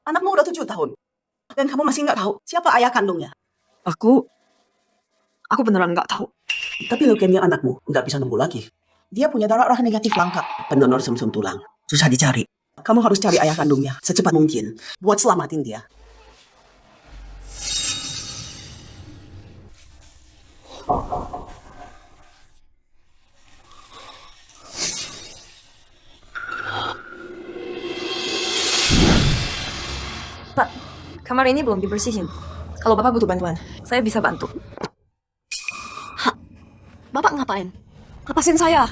Anakmu udah 7 tahun. Dan kamu masih nggak tahu siapa ayah kandungnya. Aku beneran nggak tahu. Tapi leukemia anakmu nggak bisa sembuh lagi. Dia punya darah orang negatif langka. Pendonor sumsum tulang. Susah dicari. Kamu harus cari ayah kandungnya secepat mungkin. Buat selamatin dia. Pak, kamar ini belum dibersihin. Kalau Bapak butuh bantuan, saya bisa bantu. Bapak ngapain? Lepasin saya.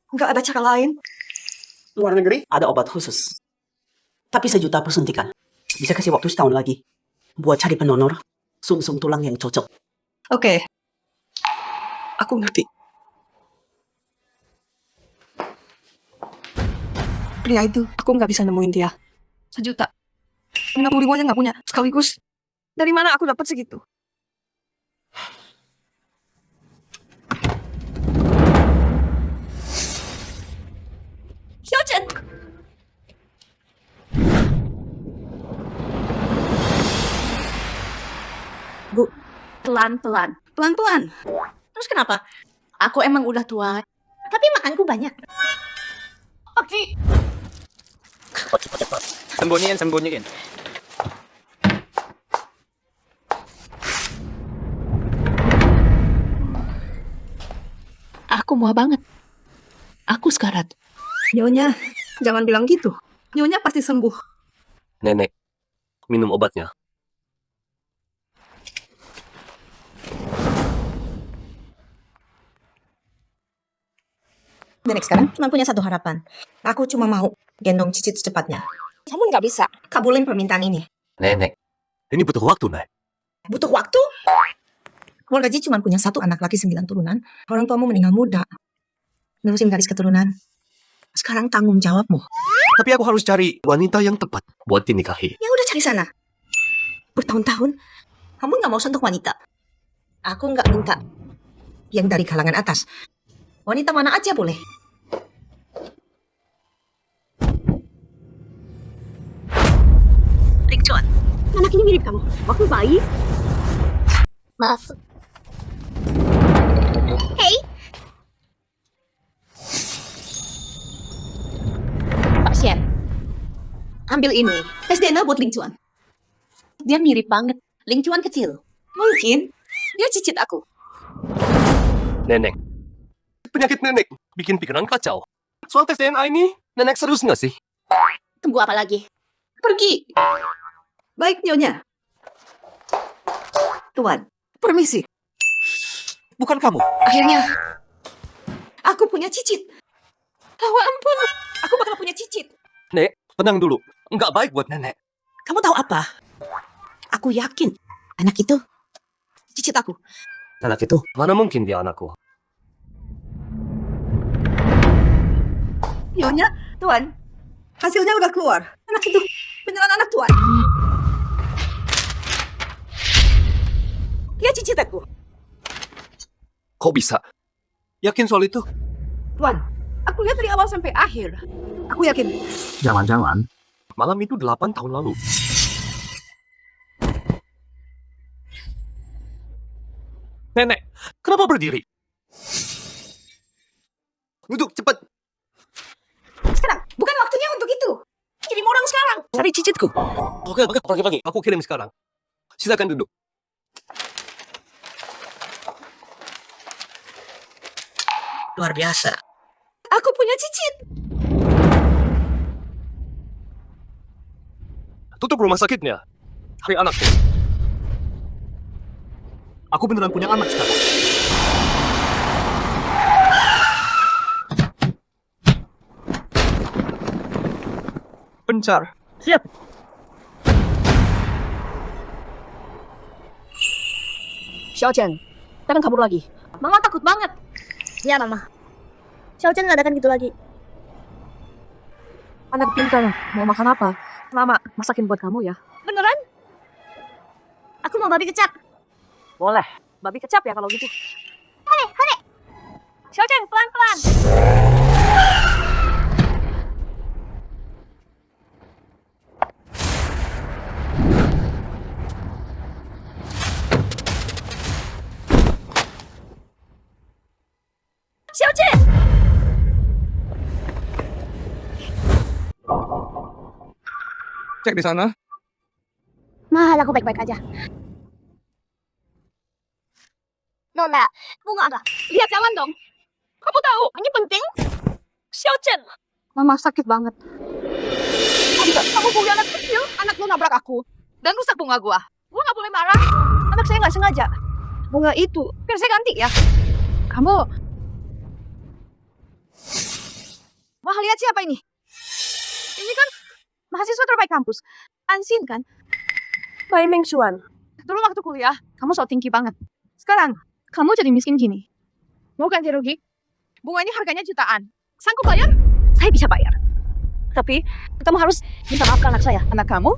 Nggak ada cara lain. Luar negeri ada obat khusus. Tapi 1 juta per suntikan. Bisa kasih waktu setahun lagi. Buat cari pendonor sumsum tulang yang cocok. Oke. Aku ngerti. Pria itu, aku nggak bisa nemuin dia. 1 juta. 50.000 aja nggak punya. Sekaligus, dari mana aku dapat segitu? Xiaochen! Bu, pelan-pelan. Pelan-pelan? Terus kenapa? Aku emang udah tua, tapi makanku banyak. Oke. Sembunyiin. Aku muak banget. Aku sekarat. Nyonya, jangan bilang gitu. Nyonya pasti sembuh. Nenek, minum obatnya. Nenek sekarang cuma punya satu harapan. Aku cuma mau gendong Cicit secepatnya. Kamu nggak bisa kabulin permintaan ini. Nenek, ini butuh waktu, Nek. Butuh waktu? Keluarga Ji cuma punya 1 anak laki 9 turunan. Orang tuamu meninggal muda. Nerusin garis keturunan. Sekarang tanggung jawabmu. Tapi aku harus cari wanita yang tepat buat dinikahi. Ya udah cari sana. Bertahun-tahun kamu nggak mau sentuh wanita. Aku nggak minta yang dari kalangan atas. Wanita mana aja boleh. Ling Chuan, anak ini mirip kamu. Waktu bayi. Maaf. Hey. Pak Shen, ambil ini. Tes DNA buat Ling Chuan. Dia mirip banget. Ling Chuan kecil. Mungkin dia cicit aku. Nenek, penyakit nenek bikin pikiran kacau. Soal tes DNA ini, nenek serius nggak sih? Tunggu apa lagi? Pergi. Baik, Nyonya. Tuan, permisi. Bukan kamu. Akhirnya, aku punya cicit. Oh ampun, aku bakal punya cicit. Nek, tenang dulu. Nggak baik buat nenek. Kamu tahu apa? Aku yakin anak itu cicit aku. Anak itu, mana mungkin dia anakku? Nyonya, Tuan. Hasilnya udah keluar. Anak itu beneran anak Tuan. Dia cicit aku. Kok bisa? Yakin soal itu? Tuan, aku lihat dari awal sampai akhir. Aku yakin. Jangan-jangan Malam itu 8 tahun lalu. Nenek, kenapa berdiri? Duduk, cepat. Sekarang, bukan waktunya untuk itu. Kirim orang sekarang. Cari cicitku. Oke, pagi-pagi. Aku kirim sekarang. Silakan duduk. Luar biasa. Aku punya cicit. Tutup rumah sakitnya. Hari anakku. aku beneran punya anak sekarang. Pencar. Siap. Xiaochen, jangan kabur lagi. Mama takut banget. Ya, Mama. Xiaochen nggak akan gitu lagi. Anak pintar, mau makan apa? Mama, masakin buat kamu ya. Beneran? Aku mau babi kecap. Boleh. Babi kecap ya kalau gitu. Xiaochen, pelan-pelan. Xiaochen! Cek di sana. Mahal, aku baik-baik aja. Nona, bunga apa? Lihat jangan dong. Kamu tahu, ini penting. Xiaochen. Mama sakit banget. Kamu punya anak kecil, anak lu nabrak aku. Dan rusak bunga gua. Gua gak boleh marah. Anak saya nggak sengaja. Bunga itu, biar saya ganti ya. Kamu... Wah, lihat siapa ini? Ini kan mahasiswa terbaik kampus. Ansin kan? Bai Meng Xuan. Dulu waktu kuliah, kamu so tinggi banget. Sekarang, kamu jadi miskin gini. Mau ganti rugi? Bunga ini harganya jutaan. Sanggup bayar? Saya bisa bayar. Tapi, kamu harus minta maaf ke anak saya. Anak kamu?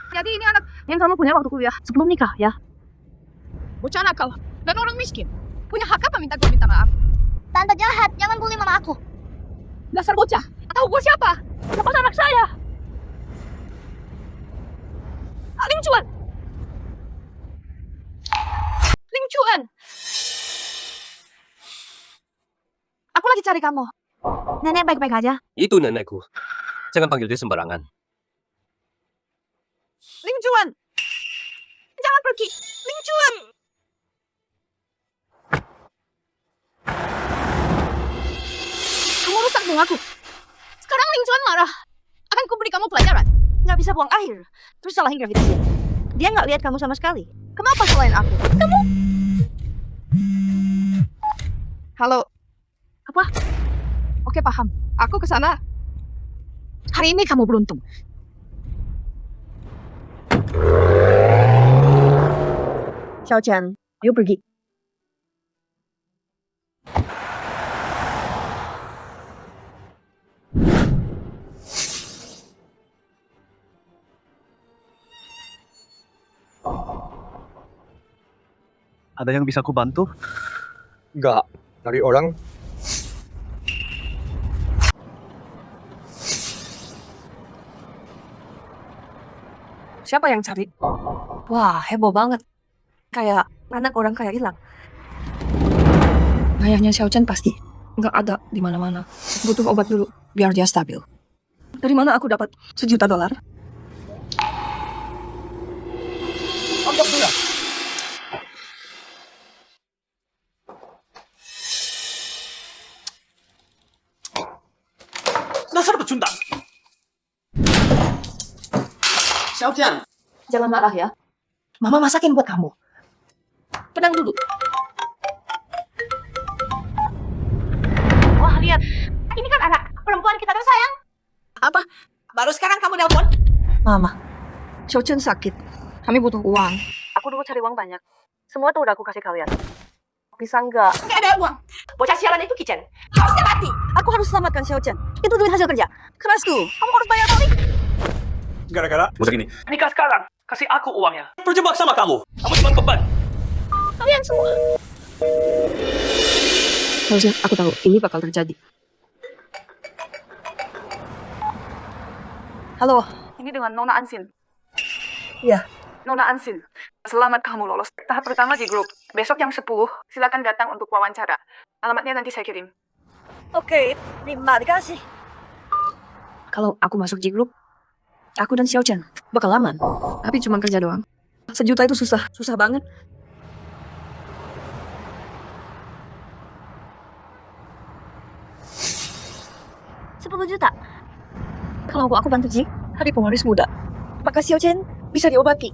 Jadi ini anak yang kamu punya waktu kuliah. Sebelum nikah, ya. Bocah nakal. Dan orang miskin. Punya hak apa minta gue minta maaf? Tante jahat, jangan bully mama aku. Dasar bocah. Tahu gue siapa? Lepas anak saya. Ling Chuan. Ling Chuan. Aku lagi cari kamu. Nenek baik-baik aja. Itu nenekku. Jangan panggil dia sembarangan. Ling Chuan. Jangan pergi. Ling Chuan. Kamu rusak bungaku. Sekarang Ling Chuan marah. Akan kuberi kamu pelajaran. Nggak bisa buang air. Terus salahin gravitasi. Dia nggak lihat kamu sama sekali. Kenapa selain aku? Kamu. Halo. Apa? Oke, paham. Aku ke sana. Hari ini kamu beruntung. Xiaochen, ayo pergi. Ada yang bisa aku bantu? Enggak, dari orang. Siapa yang cari? Wah, heboh banget. Kayak anak orang kaya hilang. Ayahnya Xiaochen pasti nggak ada di mana-mana. Butuh obat dulu biar dia stabil. Dari mana aku dapat $1 juta? Dasar pecundang. Xiaochen, Jangan marah ya. Mama masakin buat kamu. Tenang dulu. Wah, lihat. Ini kan anak perempuan kita tersayang. Apa? Baru sekarang kamu nelpon? Mama, Xiaochen sakit. Kami butuh uang. Aku dulu cari uang banyak. Semua tuh udah aku kasih kalian. Bisa nggak? Nggak ada uang. Bocah sialan itu Kitchen. Harusnya mati. Aku harus selamatkan Xiaochen. Itu duit hasil kerja. Kerasku. Kamu harus bayar balik. Gara-gara musik ini. Nikah sekarang. Kasih aku uangnya. Terjebak sama kamu. Kamu cuma beban. Kalian semua. Harusnya aku tahu ini bakal terjadi. Halo, ini dengan Nona Ansin. Iya. Nona Ansin, selamat kamu lolos tahap pertama di grup. Besok jam 10, silakan datang untuk wawancara. Alamatnya nanti saya kirim. Oke, terima kasih. Kalau aku masuk di grup, aku dan Xiaochen bakal aman. Tapi cuma kerja doang. $1 juta itu susah, susah banget. $10 juta. Kalau aku bantu Ji, hari pewaris muda. Maka Xiaochen bisa diobati.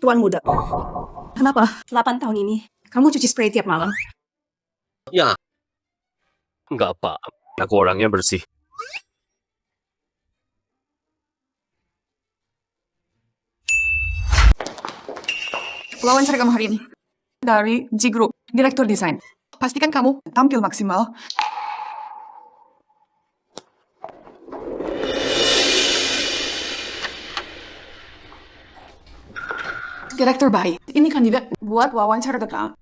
Tuan muda. Kenapa 8 tahun ini kamu cuci spray tiap malam? Ya. Enggak apa. Aku orangnya bersih. Wawancara kamu hari ini dari G Group, Direktur Desain. Pastikan kamu tampil maksimal. Direktur baik, ini kandidat buat wawancara terkenal.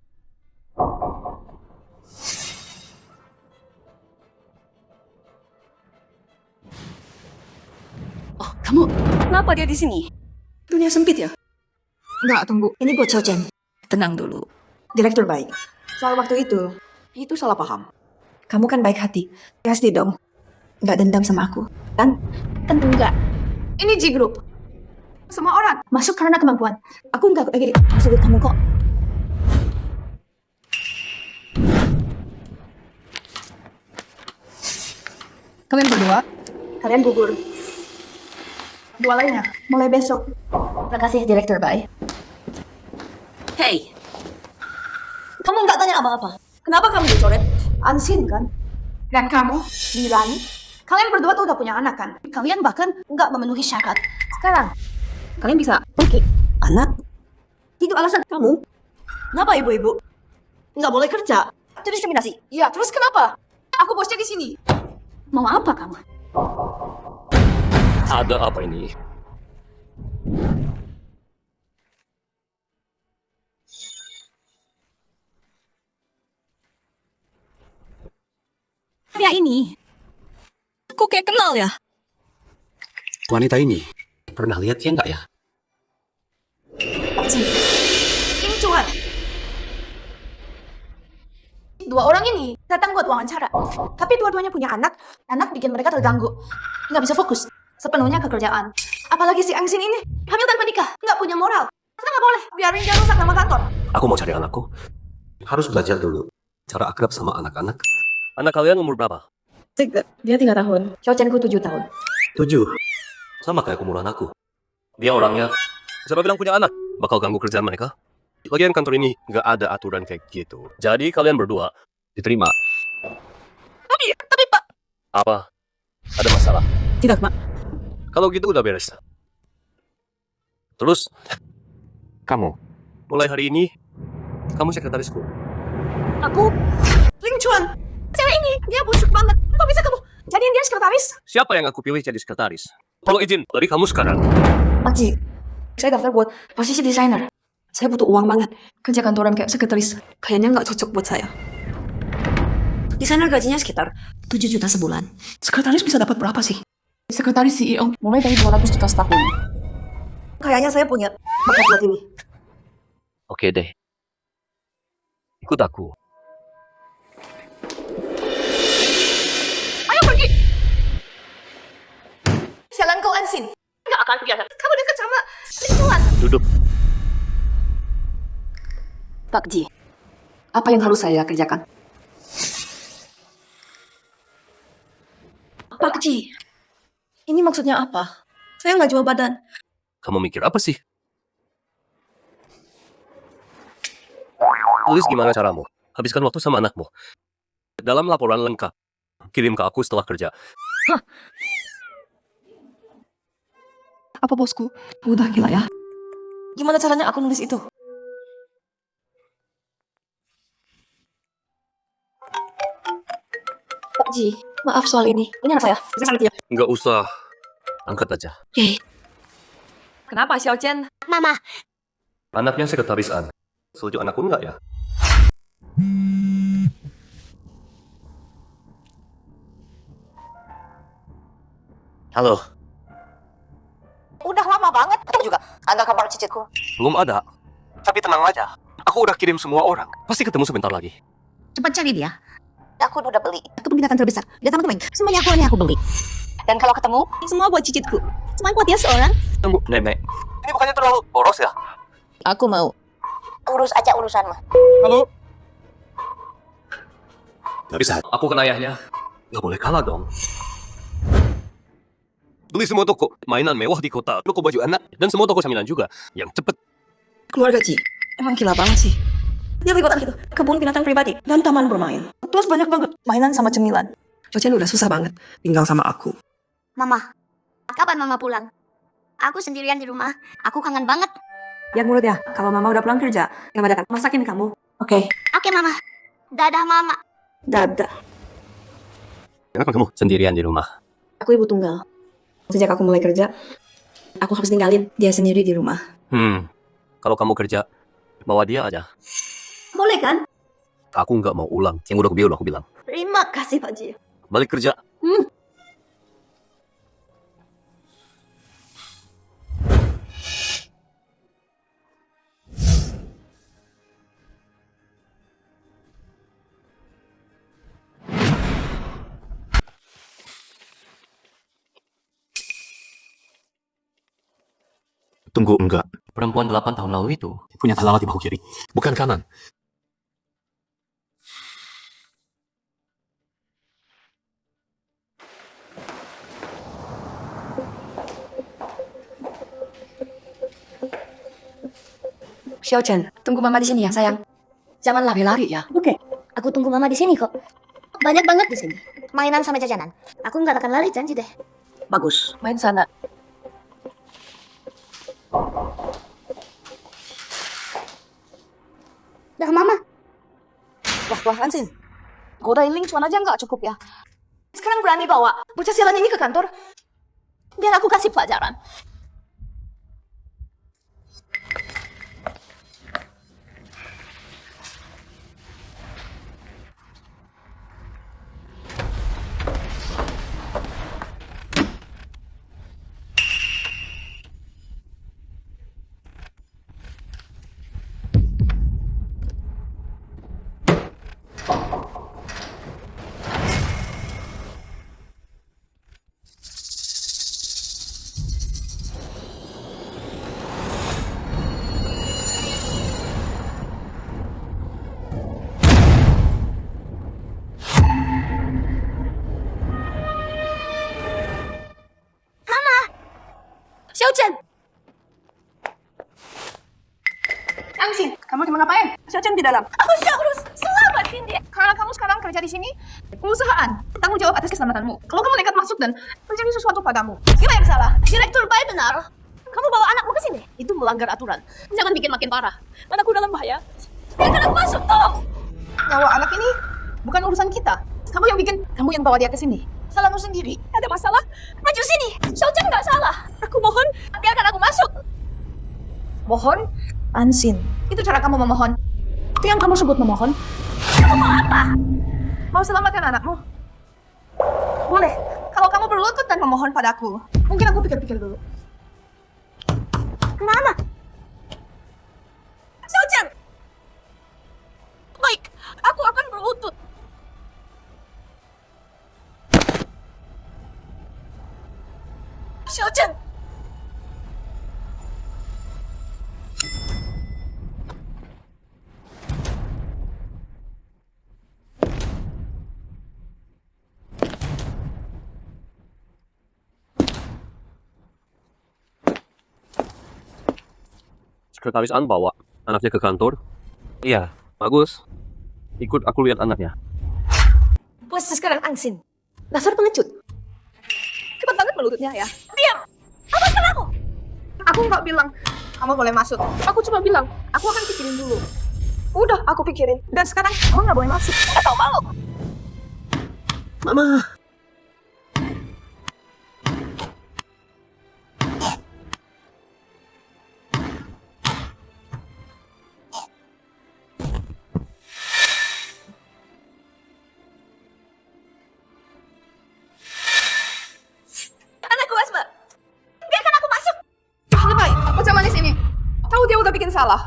Oh, kamu kenapa dia di sini? Dunia sempit ya? Enggak, tunggu. Ini buat Xiaochen. Tenang dulu. Direktur baik. Soal waktu itu salah paham. Kamu kan baik hati. Pasti dong. Nggak dendam sama aku, kan? Tentu enggak. Ini G Group. Semua orang masuk karena kemampuan. Aku nggak maksud kamu kok. Kalian berdua, Kalian gugur. Dua lainnya, mulai besok. Terima kasih, Direktur baik. Hey, kamu nggak tanya apa-apa. Kenapa kamu dicoret? Ansin kan? Dan kamu, Dilan, kalian berdua tuh udah punya anak kan? Kalian bahkan nggak memenuhi syarat. Sekarang, Kalian bisa pergi. Anak? Itu alasan kamu? Kenapa ibu-ibu? Nggak boleh kerja. Itu diskriminasi. ya terus kenapa? Aku bosnya di sini. Mau apa kamu? Ada apa ini? Pria ini. Kok kayak kenal ya? Wanita ini. Pernah lihat dia nggak ya? Ini cuan. Dua orang ini datang buat wawancara. Tapi dua-duanya punya anak. Anak bikin mereka terganggu. Nggak bisa fokus sepenuhnya ke kerjaan. Apalagi si Angsin ini hamil tanpa nikah. Nggak punya moral. Kita nggak boleh biarin dia rusak nama kantor. Aku mau cari anakku. Harus belajar dulu. Cara akrab sama anak-anak. Anak kalian umur berapa? dia 3 tahun. Xiaochenku 7 tahun. 7. Sama kayak umuran aku. Dia orangnya. Siapa bilang punya anak? Bakal ganggu kerjaan mereka. Lagian kantor ini nggak ada aturan kayak gitu. Jadi kalian berdua diterima. Tapi Pak, Apa? Ada masalah? Tidak, Mak. Kalau gitu udah beres. Terus, kamu. Mulai hari ini, kamu sekretarisku. aku Ling Chuan. Cewek ini, dia busuk banget. Kok bisa kamu jadiin dia sekretaris? Siapa yang aku pilih jadi sekretaris? Tolong izin dari kamu sekarang. Pakcik, saya daftar buat posisi desainer. Saya butuh uang banget. Kerja kantoran kayak sekretaris kayaknya nggak cocok buat saya. Desainer gajinya sekitar 7 juta sebulan. Sekretaris bisa dapat berapa sih? Sekretaris CEO mulai dari 200 juta setahun. Kayaknya saya punya bakat buat ini. Oke deh. Ikut aku. Ayo pergi. Sialan kau Ansin. Nggak akan biarkan kamu dekat sama Ling Chuan. Duduk. Pak Ji, apa yang harus saya kerjakan? Pak Ji, ini maksudnya apa? Saya nggak jual badan. Kamu mikir apa sih? Tulis gimana caramu. Habiskan waktu sama anakmu. Dalam laporan lengkap. Kirim ke aku setelah kerja. Apa bosku? Udah gila ya. Gimana caranya aku nulis itu? Pak Ji, maaf soal ini. Ini anak saya. Bisa sampai dia. Nggak usah. Angkat aja. Oke. Kenapa Xiaochen? Mama, Anaknya sekretaris An. Setuju anakku nggak ya? Halo. udah lama banget. Kamu juga ada kabar cicitku. Belum ada. Tapi tenang aja. Aku udah kirim semua orang. Pasti ketemu sebentar lagi. Cepat cari dia. Aku udah beli. Kebun binatang terbesar. Dia teman-teman. Semuanya aku beli. Dan kalau ketemu, semua buat cicitku. Semuanya buat dia seorang. Tunggu, Nenek. Ini bukannya terlalu boros ya? Aku mau. Urus aja urusanmu. Halo? Gak bisa. Aku kan ayahnya. Gak boleh kalah dong. Beli semua toko mainan mewah di kota, toko baju anak, dan semua toko saminan juga. Yang cepet. Keluarga Ji, emang gila banget sih. Dia libat gitu, kebun binatang pribadi dan taman bermain. Terus banyak banget mainan sama cemilan. Cochen udah susah banget tinggal sama aku. Mama, kapan mama pulang? Aku sendirian di rumah. Aku kangen banget. Yang mulut ya, kalau mama udah pulang kerja, yang ada kan masakin kamu. Oke, Oke, mama. Dadah, mama. Dadah. Kenapa kamu sendirian di rumah? Aku ibu tunggal. Sejak aku mulai kerja, aku harus tinggalin dia sendiri di rumah. Kalau kamu kerja, bawa dia aja. Boleh kan? Aku nggak mau ulang. Yang udah aku bilang. Terima kasih Pak Ji. Balik kerja. Tunggu, enggak. Perempuan 8 tahun lalu itu punya alamat di bahu kiri, bukan kanan. Xiaochen, tunggu mama di sini ya sayang. Jangan lari-lari ya. oke. Aku tunggu mama di sini kok. Banyak banget di sini. Mainan sama jajanan. Aku nggak akan lari, janji deh. Bagus. Main sana. Dah, mama. Wah, Ansin. Godain Ling Chuan aja nggak cukup ya? Sekarang berani bawa bocah sialan ini ke kantor? Biar aku kasih pelajaran. Xiaochen! Ansin, kamu cuma ngapain? Xiaochen di dalam. Aku harus selamatin dia. Karena kamu sekarang kerja di sini, perusahaan tanggung jawab atas keselamatanmu. Kalau kamu nekat masuk dan terjadi sesuatu padamu, siapa yang salah? Direktur baik benar. Kamu bawa anakmu ke sini. Itu melanggar aturan. Jangan bikin makin parah. Anakku dalam bahaya. Biarkan aku masuk, tolong. Nyawa anak ini bukan urusan kita. Kamu yang bikin, kamu yang bawa dia ke sini. Salahmu sendiri. Ada masalah? Maju sini. Xiaochen nggak salah. Aku mohon, biarkan aku masuk. Mohon, Ansin. Itu cara kamu memohon. Itu yang kamu sebut memohon. Kamu mau apa? Mau selamatkan anakmu? Boleh. Kalau kamu berlutut dan memohon padaku, mungkin aku pikir-pikir dulu. Mama. Xiaochen. Baik, aku akan berlutut. Xiaochen. Sekretaris An bawa anaknya ke kantor. Iya, bagus. Ikut aku lihat anaknya. Bos sekarang Ansin. Dasar pengecut. Cepat banget melututnya ya. Diam. Lepaskan aku. Aku nggak bilang kamu boleh masuk. Aku cuma bilang aku akan pikirin dulu. Udah, aku pikirin. Dan sekarang kamu nggak boleh masuk. Atau malu. Mama. Anakku Asma. Biarkan aku masuk. Lebay, bocah manis ini. Tahu dia udah bikin salah.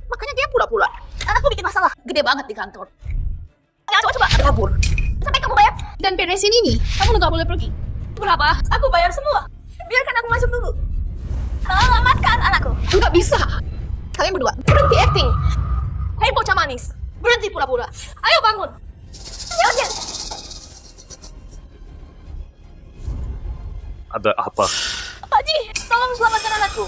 Makanya dia pura-pura. Anakku bikin masalah gede banget di kantor. Ya, coba Kabur. sampai kamu bayar. Dan beresin ini, kamu nggak boleh pergi. Berapa? Aku bayar semua. Biarkan aku masuk dulu. Selamatkan anakku. Nggak bisa. Kalian berdua, Berhenti acting. Hei bocah manis. Berhenti pura-pura. Ayo bangun. Xiaochen. Ada apa? Pak Ji, tolong selamatkan anakku.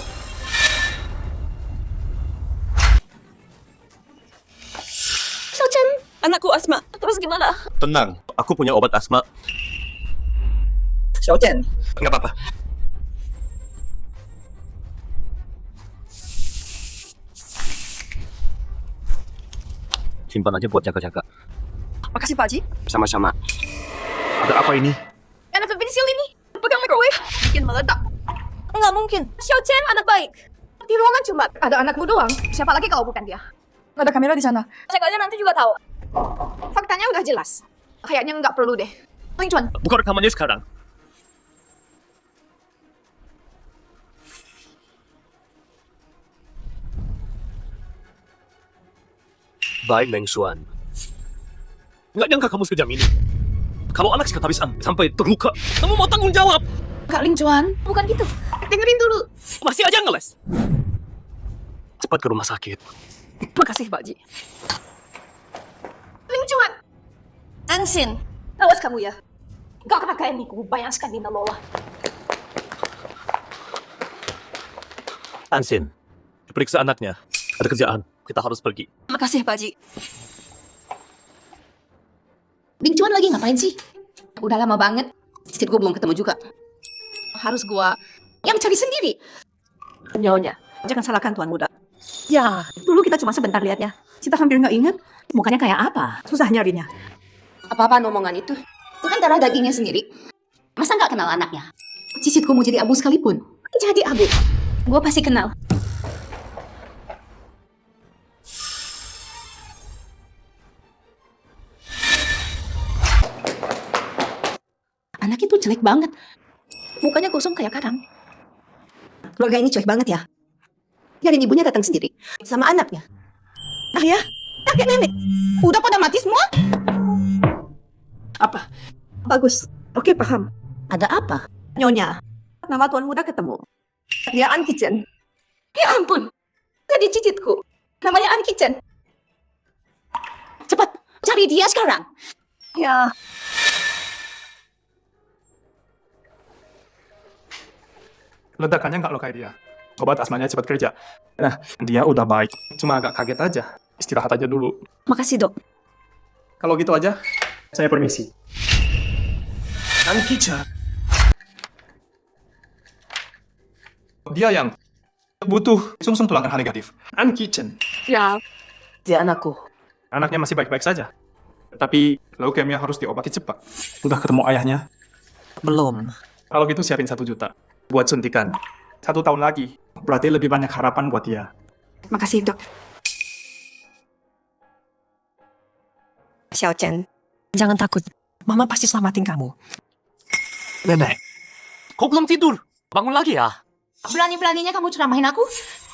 Anakku asma. Terus gimana? Tenang, aku punya obat asma. Xiaochen, Nggak apa-apa. Simpan aja buat jaga-jaga. Makasih Pak Ji. Sama-sama. Ada apa ini? Anak pensil ini. Pegang microwave. Bikin meledak. Nggak mungkin. Xiao Chen anak baik. Di ruangan cuma ada anakmu doang. Siapa lagi kalau bukan dia? Nggak ada kamera di sana. Cek aja nanti juga tahu. Faktanya udah jelas. Kayaknya nggak perlu deh. Ling Chuan, Buka rekamannya sekarang. Baik, Meng Xuan. Nggak nyangka kamu sekejam ini. Kalau anak sekretaris sampai terluka, kamu mau tanggung jawab? Kak Ling Chuan, bukan gitu. Dengerin dulu. Masih aja ngeles. Cepat ke rumah sakit. makasih Pak Ji. Ling Chuan. Ansin, awas kamu ya. Gak kena kayak Miku, banyak sekali nalola. Ansin, periksa anaknya. Ada kerjaan. Kita harus pergi. Makasih Pak Ji. Ling Chuan lagi ngapain sih? Udah lama banget. Istri gue belum ketemu juga. Harus gua yang cari sendiri. Nyonya, jangan salahkan Tuan Muda. Ya, Dulu kita cuma sebentar lihatnya. Kita hampir nggak ingat mukanya kayak apa. Susah nyarinya. Apa-apaan omongan itu? Itu kan darah dagingnya sendiri. Masa nggak kenal anaknya? Cicitku mau jadi abu sekalipun. Jadi abu. Gue pasti kenal. Anak itu jelek banget. Mukanya gosong kayak karang. Keluarga ini cuek banget ya. Biarin ibunya datang sendiri. Sama anaknya. Ah ya, kakek nenek. Udah pada mati semua? Apa? Bagus. Oke, paham. Ada apa? Nyonya, nama Tuan Muda ketemu. Dia An Kitchen. Ya ampun. Tadi cicitku. Namanya An Kitchen. Cepat, cari dia sekarang. Ya, Ledakannya nggak lo kayak dia. Obat asmanya cepat kerja. Nah, dia udah baik. Cuma agak kaget aja. Istirahat aja dulu. makasih dok. Kalau gitu aja, saya permisi. An Kitchen. Dia yang butuh sungsum tulang RH negatif. An Kitchen. Ya, dia anakku. Anaknya masih baik-baik saja. Tapi leukemia harus diobati cepat. Udah ketemu ayahnya? Belum. Kalau gitu siapin 1 juta. Buat suntikan. 1 tahun lagi. Berarti lebih banyak harapan buat dia. Makasih dok. Xiao Chen, jangan takut. Mama pasti selamatin kamu. Nenek, kau belum tidur? Bangun lagi ya? Berani-beraninya kamu ceramahin aku?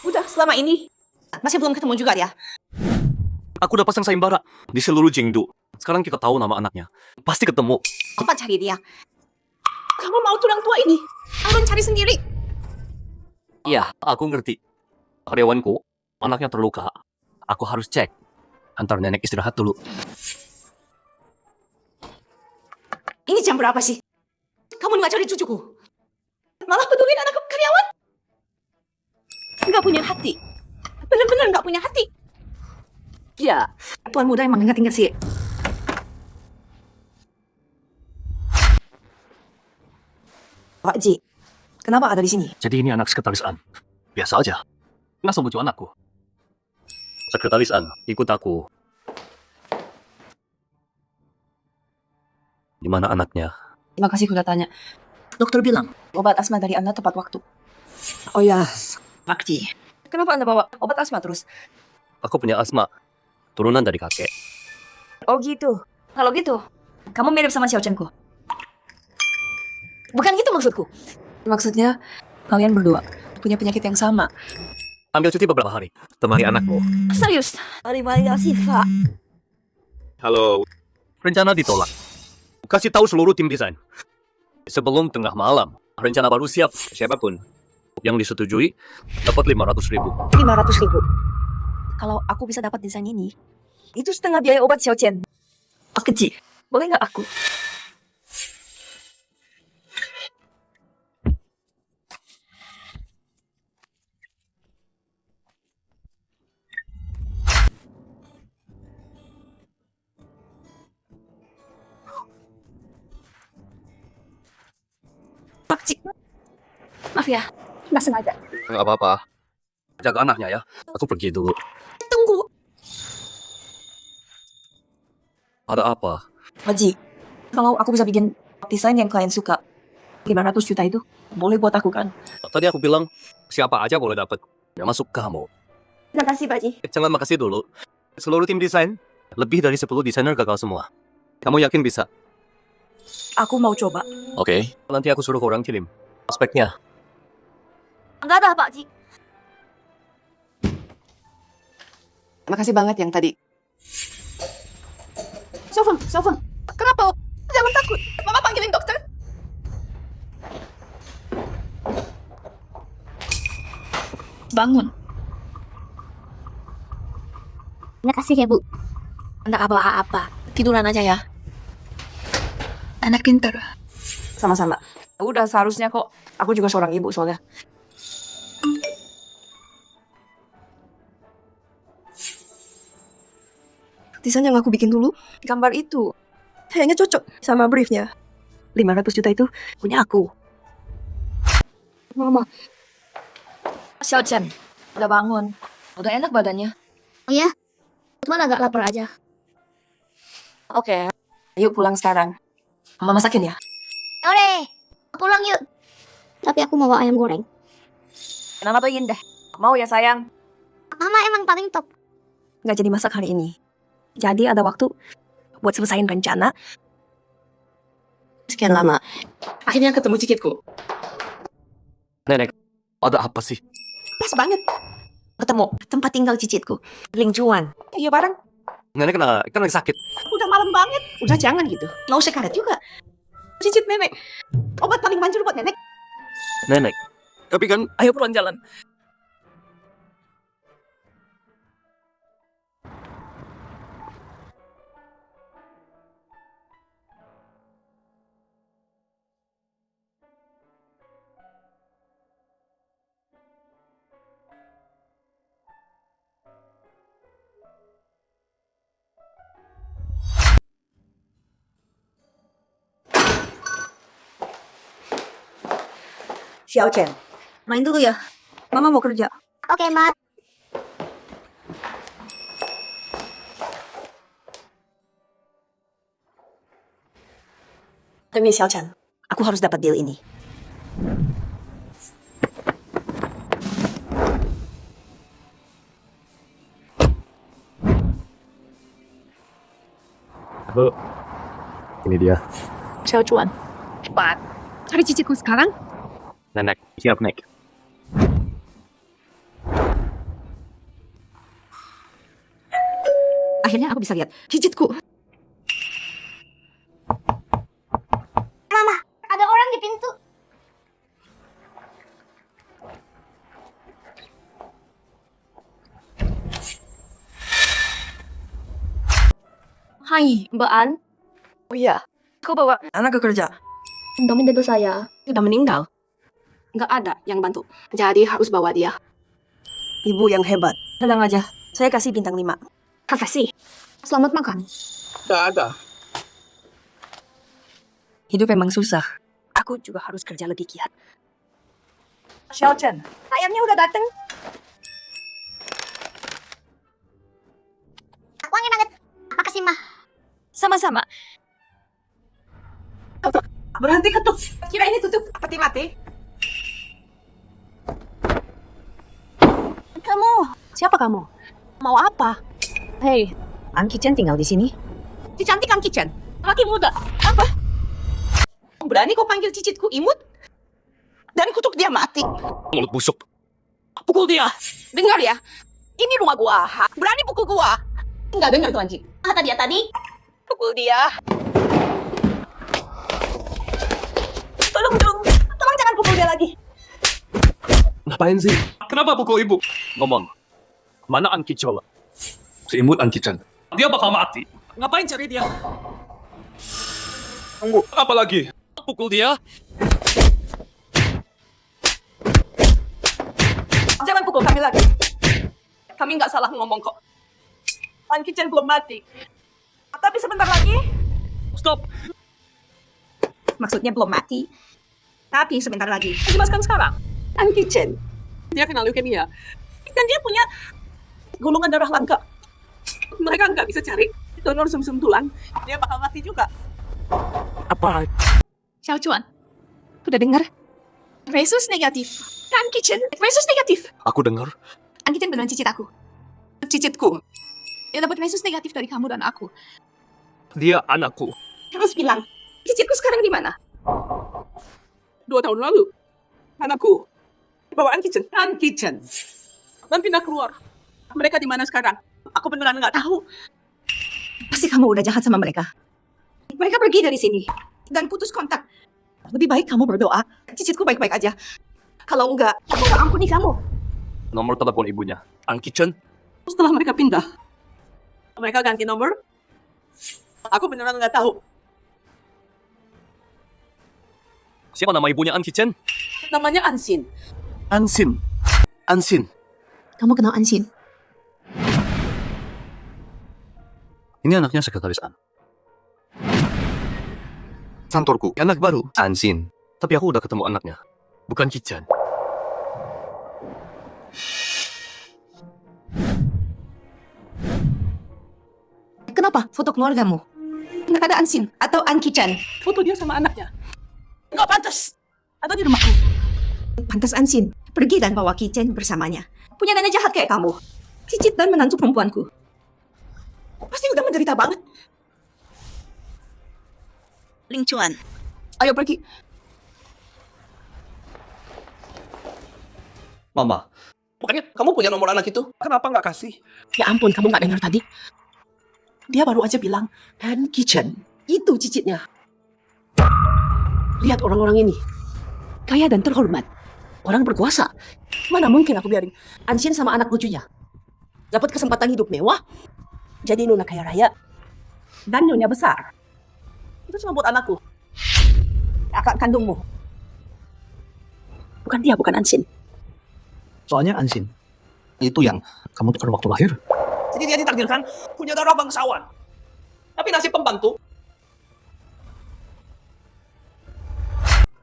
Udah selama ini. Masih belum ketemu juga ya? Aku udah pasang sayembara di seluruh Jingdu. Sekarang kita tahu nama anaknya. Pasti ketemu. Cepat cari dia. Kamu mau tulang tua ini? Alun cari sendiri. Iya, aku ngerti. Karyawanku, anaknya terluka. Aku harus cek. Antar nenek istirahat dulu. Ini jam berapa sih? Kamu nggak cari cucuku? Malah pedulin anak karyawan? Nggak punya hati. Bener-bener nggak punya hati. Ya, Tuan Muda emang ingat-ingat sih. Pak Ji, kenapa ada di sini? Jadi ini anak sekretaris An. Biasa aja. Nggak bujuk anakku. Sekretaris An, ikut aku. Di mana anaknya? Terima kasih udah tanya. Dokter bilang. Obat asma dari Anda tepat waktu. Oh ya, Pak Ji. Kenapa Anda bawa obat asma terus? Aku punya asma. Turunan dari kakek. Oh gitu. Kalau gitu, kamu mirip sama Xiao Chen-ku. Bukan gitu maksudku. Maksudnya, kalian berdua punya penyakit yang sama. Ambil cuti beberapa hari. Temani anakmu. Serius. Terima kasih, Pak. Halo. Rencana ditolak. Kasih tahu seluruh tim desain. Sebelum tengah malam, rencana baru siap. Siapapun yang disetujui dapat 500.000. 500.000. Kalau aku bisa dapat desain ini, itu setengah biaya obat Xiao Chen. Pak Ji, Boleh nggak aku? Maaf ya, nggak sengaja. Nggak apa-apa. Jaga anaknya ya. Aku pergi dulu. Tunggu. Ada apa? Haji, kalau aku bisa bikin desain yang klien suka, 500 juta itu boleh buat aku kan? Tadi aku bilang, siapa aja boleh dapat. Yang masuk kamu. Terima kasih, Pak Ji. Jangan makasih dulu. Seluruh tim desain, lebih dari 10 desainer gagal semua. Kamu yakin bisa? Aku mau coba. Oke. Nanti aku suruh orang kirim aspeknya. Nggak ada, Pak Ji. Makasih banget yang tadi. Sofon, kenapa? Jangan takut. Mama panggilin dokter. Bangun. Terima kasih ya, Bu. Nggak apa-apa. Tiduran aja ya. Anak pintar. Sama-sama. Udah seharusnya kok. Aku juga seorang ibu soalnya. Desain yang aku bikin dulu, gambar itu kayaknya cocok sama briefnya. 500 juta itu punya aku. Mama. Xiao Chen, udah bangun. Udah enak badannya. Oh ya? Cuma agak lapar aja. Oke, yuk pulang sekarang. Mama masakin ya. Yaudah, pulang yuk. Tapi aku mau ayam goreng. Kenapa tuh Indah? Mau ya sayang? Mama emang paling top. Nggak jadi masak hari ini. Jadi ada waktu buat selesaiin rencana. Sekian lama. Akhirnya ketemu cicitku. Nenek, ada apa sih? Pas banget. Ketemu tempat tinggal cicitku. Ling Juan. Iya bareng. Nenek kan lagi sakit. Udah malam banget. Udah jangan gitu. Nggak usah karet juga. Cicit nenek. Obat paling manjur buat nenek. Nenek. Tapi kan, Ayo pulang jalan. Xiao Chen, main dulu ya. Mama mau kerja. Oke, Mat. Demi Xiao Chen, aku harus dapat deal ini. Bu, ini dia. Xiao Juan. Cepat. Cari cicitku sekarang. Nenek, siap Nek. Akhirnya aku bisa lihat cicitku. Mama, ada orang di pintu. Hai, Mbak An, oh iya. Kau bawa anak ke kerja. domin itu saya. Sudah meninggal. Nggak ada yang bantu. Jadi harus bawa dia. Ibu yang hebat. Tenang aja. Saya kasih bintang 5. Makasih. Selamat makan. Nggak ada. Hidup memang susah. Aku juga harus kerja lebih giat. Xiao Chen, ayamnya udah dateng. Wangi banget. Makasih, Ma. Sama-sama. Berhenti ketuk. Kira ini tutup peti mati. Kamu, siapa kamu? Mau apa? Hei, Ang Kitchen tinggal di sini. Si cantik Kang Kitchen. Laki muda. Apa? Berani kau panggil cicitku imut? Dan kutuk dia mati. Mulut busuk. Pukul dia. Dengar ya. Ini rumah gua. Berani pukul gua. Enggak dengar tuh anjing. Kata dia tadi. Pukul dia. Tolong dong. Tolong jangan pukul dia lagi. Ngapain sih? Kenapa pukul ibu? Ngomong. Mana An Kichol? Si imut An Kitchen. Dia bakal mati. Ngapain cari dia? Tunggu, apa lagi? Pukul dia. Jangan pukul kami lagi. Kami nggak salah ngomong kok. Kang Kitchen belum mati. Tapi sebentar lagi. Stop. Maksudnya belum mati. Tapi sebentar lagi. Jelaskan sekarang. An Kitchen. Dia kena leukemia. Dan dia punya golongan darah langka. Mereka nggak bisa cari donor sum-sum tulang. Dia bakal mati juga. Apa? Xiao Chuan, udah dengar? Resus negatif. Kan Kitchen, resus negatif. Aku dengar. An Kitchen beneran cicit aku. Cicitku. Dia dapat resus negatif dari kamu dan aku. Dia anakku. Terus bilang, cicitku sekarang di mana? 2 tahun lalu. Anakku. Bawa An Kitchen. An Kitchen. Dan pindah keluar. Mereka di mana sekarang? Aku beneran nggak tahu. Pasti kamu udah jahat sama mereka. Mereka pergi dari sini dan putus kontak. Lebih baik kamu berdoa, cicitku baik-baik aja. Kalau enggak, aku nggak ampuni kamu. Nomor telepon ibunya. An Kitchen. Setelah mereka pindah, mereka ganti nomor. Aku beneran nggak tahu. Siapa nama ibunya An Kitchen? Namanya Ansin. Ansin. Ansin. Kamu kenal Ansin? Ini anaknya sekretaris An. Kantorku, anak baru, Ansin. Tapi aku udah ketemu anaknya. Bukan Kitchen. Kenapa foto keluargamu? Nggak ada Ansin atau An Kitchen. Foto dia sama anaknya. Nggak pantas. Ada di rumahku. Pantas Ansin pergi dan bawa Kitchen bersamanya. Punya nenek jahat kayak kamu. Cicit dan menantu perempuanku. Pasti udah menderita banget. Ling Chuan, Ayo pergi. Mama, Makanya kamu punya nomor anak itu. Kenapa nggak kasih? Ya ampun, kamu nggak dengar tadi? Dia baru aja bilang, An Kitchen. Itu cicitnya. Lihat orang-orang ini. Kaya dan terhormat. Orang berkuasa. Mana mungkin aku biarin Ansin sama anak lucunya dapat kesempatan hidup mewah, jadi nona kaya raya, dan nyonya besar. Itu cuma buat anakku. Kakak kandungmu. Bukan dia, bukan Ansin. soalnya Ansin. Itu yang kamu tukar waktu lahir. Jadi dia ditakdirkan punya darah bangsawan. Tapi nasib pembantu.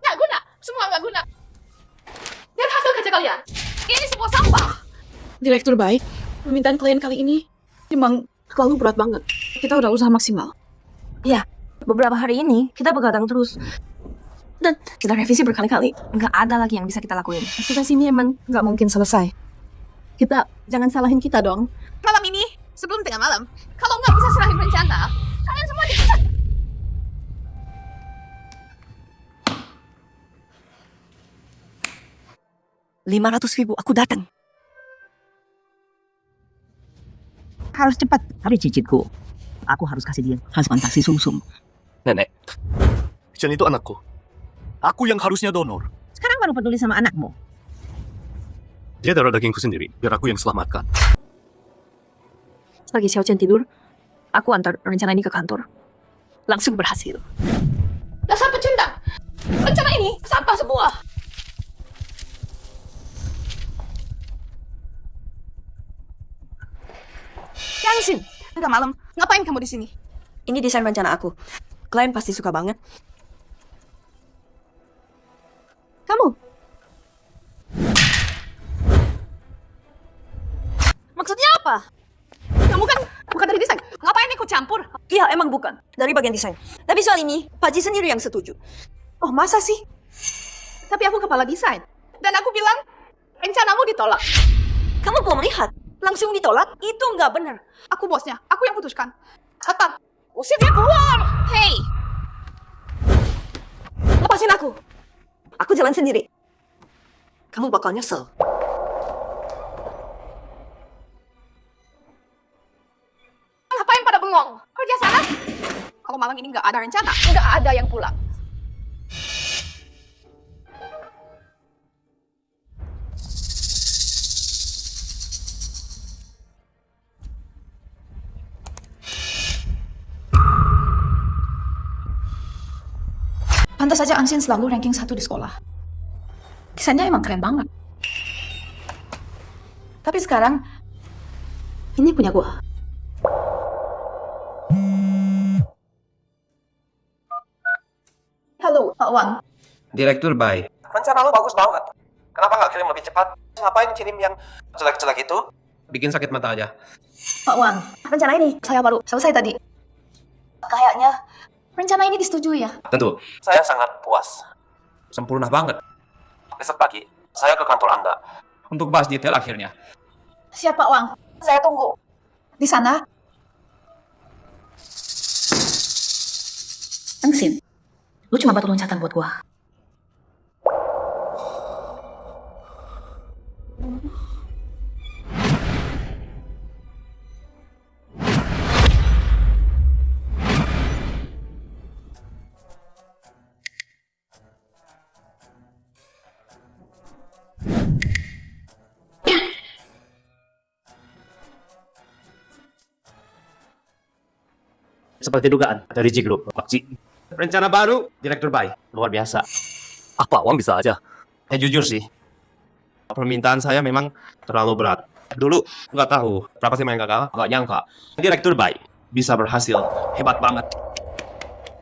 Nggak guna, semua nggak guna. Lihat hasil kerja kalian. Ini semua sampah. Direktur baik, permintaan klien kali ini memang terlalu berat banget. Kita udah usaha maksimal. Beberapa hari ini kita begadang terus. Dan kita revisi berkali-kali. Nggak ada lagi yang bisa kita lakuin. Tugas ini emang nggak mungkin selesai. Kita jangan salahin kita dong. Malam ini, sebelum tengah malam, kalau nggak bisa serahin rencana, kalian semua dipecat. 500.000, aku datang. Harus cepat. Tapi cicitku, aku harus kasih dia transplantasi sumsum. Nenek. Kitchen itu anakku. Aku yang harusnya donor. Sekarang baru peduli sama anakmu. Dia darah dagingku sendiri, biar aku yang selamatkan. Lagi Xiao Chen tidur, aku antar rencana ini ke kantor. Langsung berhasil. Dasar pecundang. Rencana ini sampah semua. Yangsin, udah malam. Ngapain kamu di sini? Ini desain rencana aku. Klien pasti suka banget. Kamu? Maksudnya apa? Kamu kan bukan dari desain. Ngapain ikut campur? Iya, emang bukan. Dari bagian desain. Tapi soal ini, Pak Ji sendiri yang setuju. Oh, masa sih? Tapi aku kepala desain. Dan aku bilang, rencanamu ditolak. Kamu belum lihat? Langsung ditolak? Itu nggak benar. Aku bosnya. Aku yang putuskan. Satpam, usir dia keluar. Hey, Lepasin aku. Aku jalan sendiri. Kamu bakal nyesel. ngapain pada bengong? Kerja sana. Kalau malam ini nggak ada rencana, nggak ada yang pulang. Pantas saja Ansin selalu ranking 1 di sekolah. Desainnya emang keren banget. Tapi sekarang, ini punya gua. Halo, Pak Wang. Direktur baik. Rencana lu bagus banget. Kenapa nggak kirim lebih cepat? Ngapain kirim yang jelek-jelek itu? Bikin sakit mata aja. Pak Wang, rencana ini saya baru selesai tadi. Kayaknya rencana ini disetujui ya. Tentu. Saya sangat puas. Sempurna banget. Besok pagi, saya ke kantor Anda untuk bahas detail akhirnya. Siap Pak Wang, saya tunggu. Di sana. Angsin, lu cuma batu loncatan buat gua. Seperti dugaan dari G Group, Pak Ji. Rencana baru, Direktur baik. Luar biasa. Apa, Wang bisa aja. Jujur sih, permintaan saya memang terlalu berat. Dulu nggak tahu berapa sih main gagal, nggak nyangka. Direktur baik bisa berhasil, hebat banget.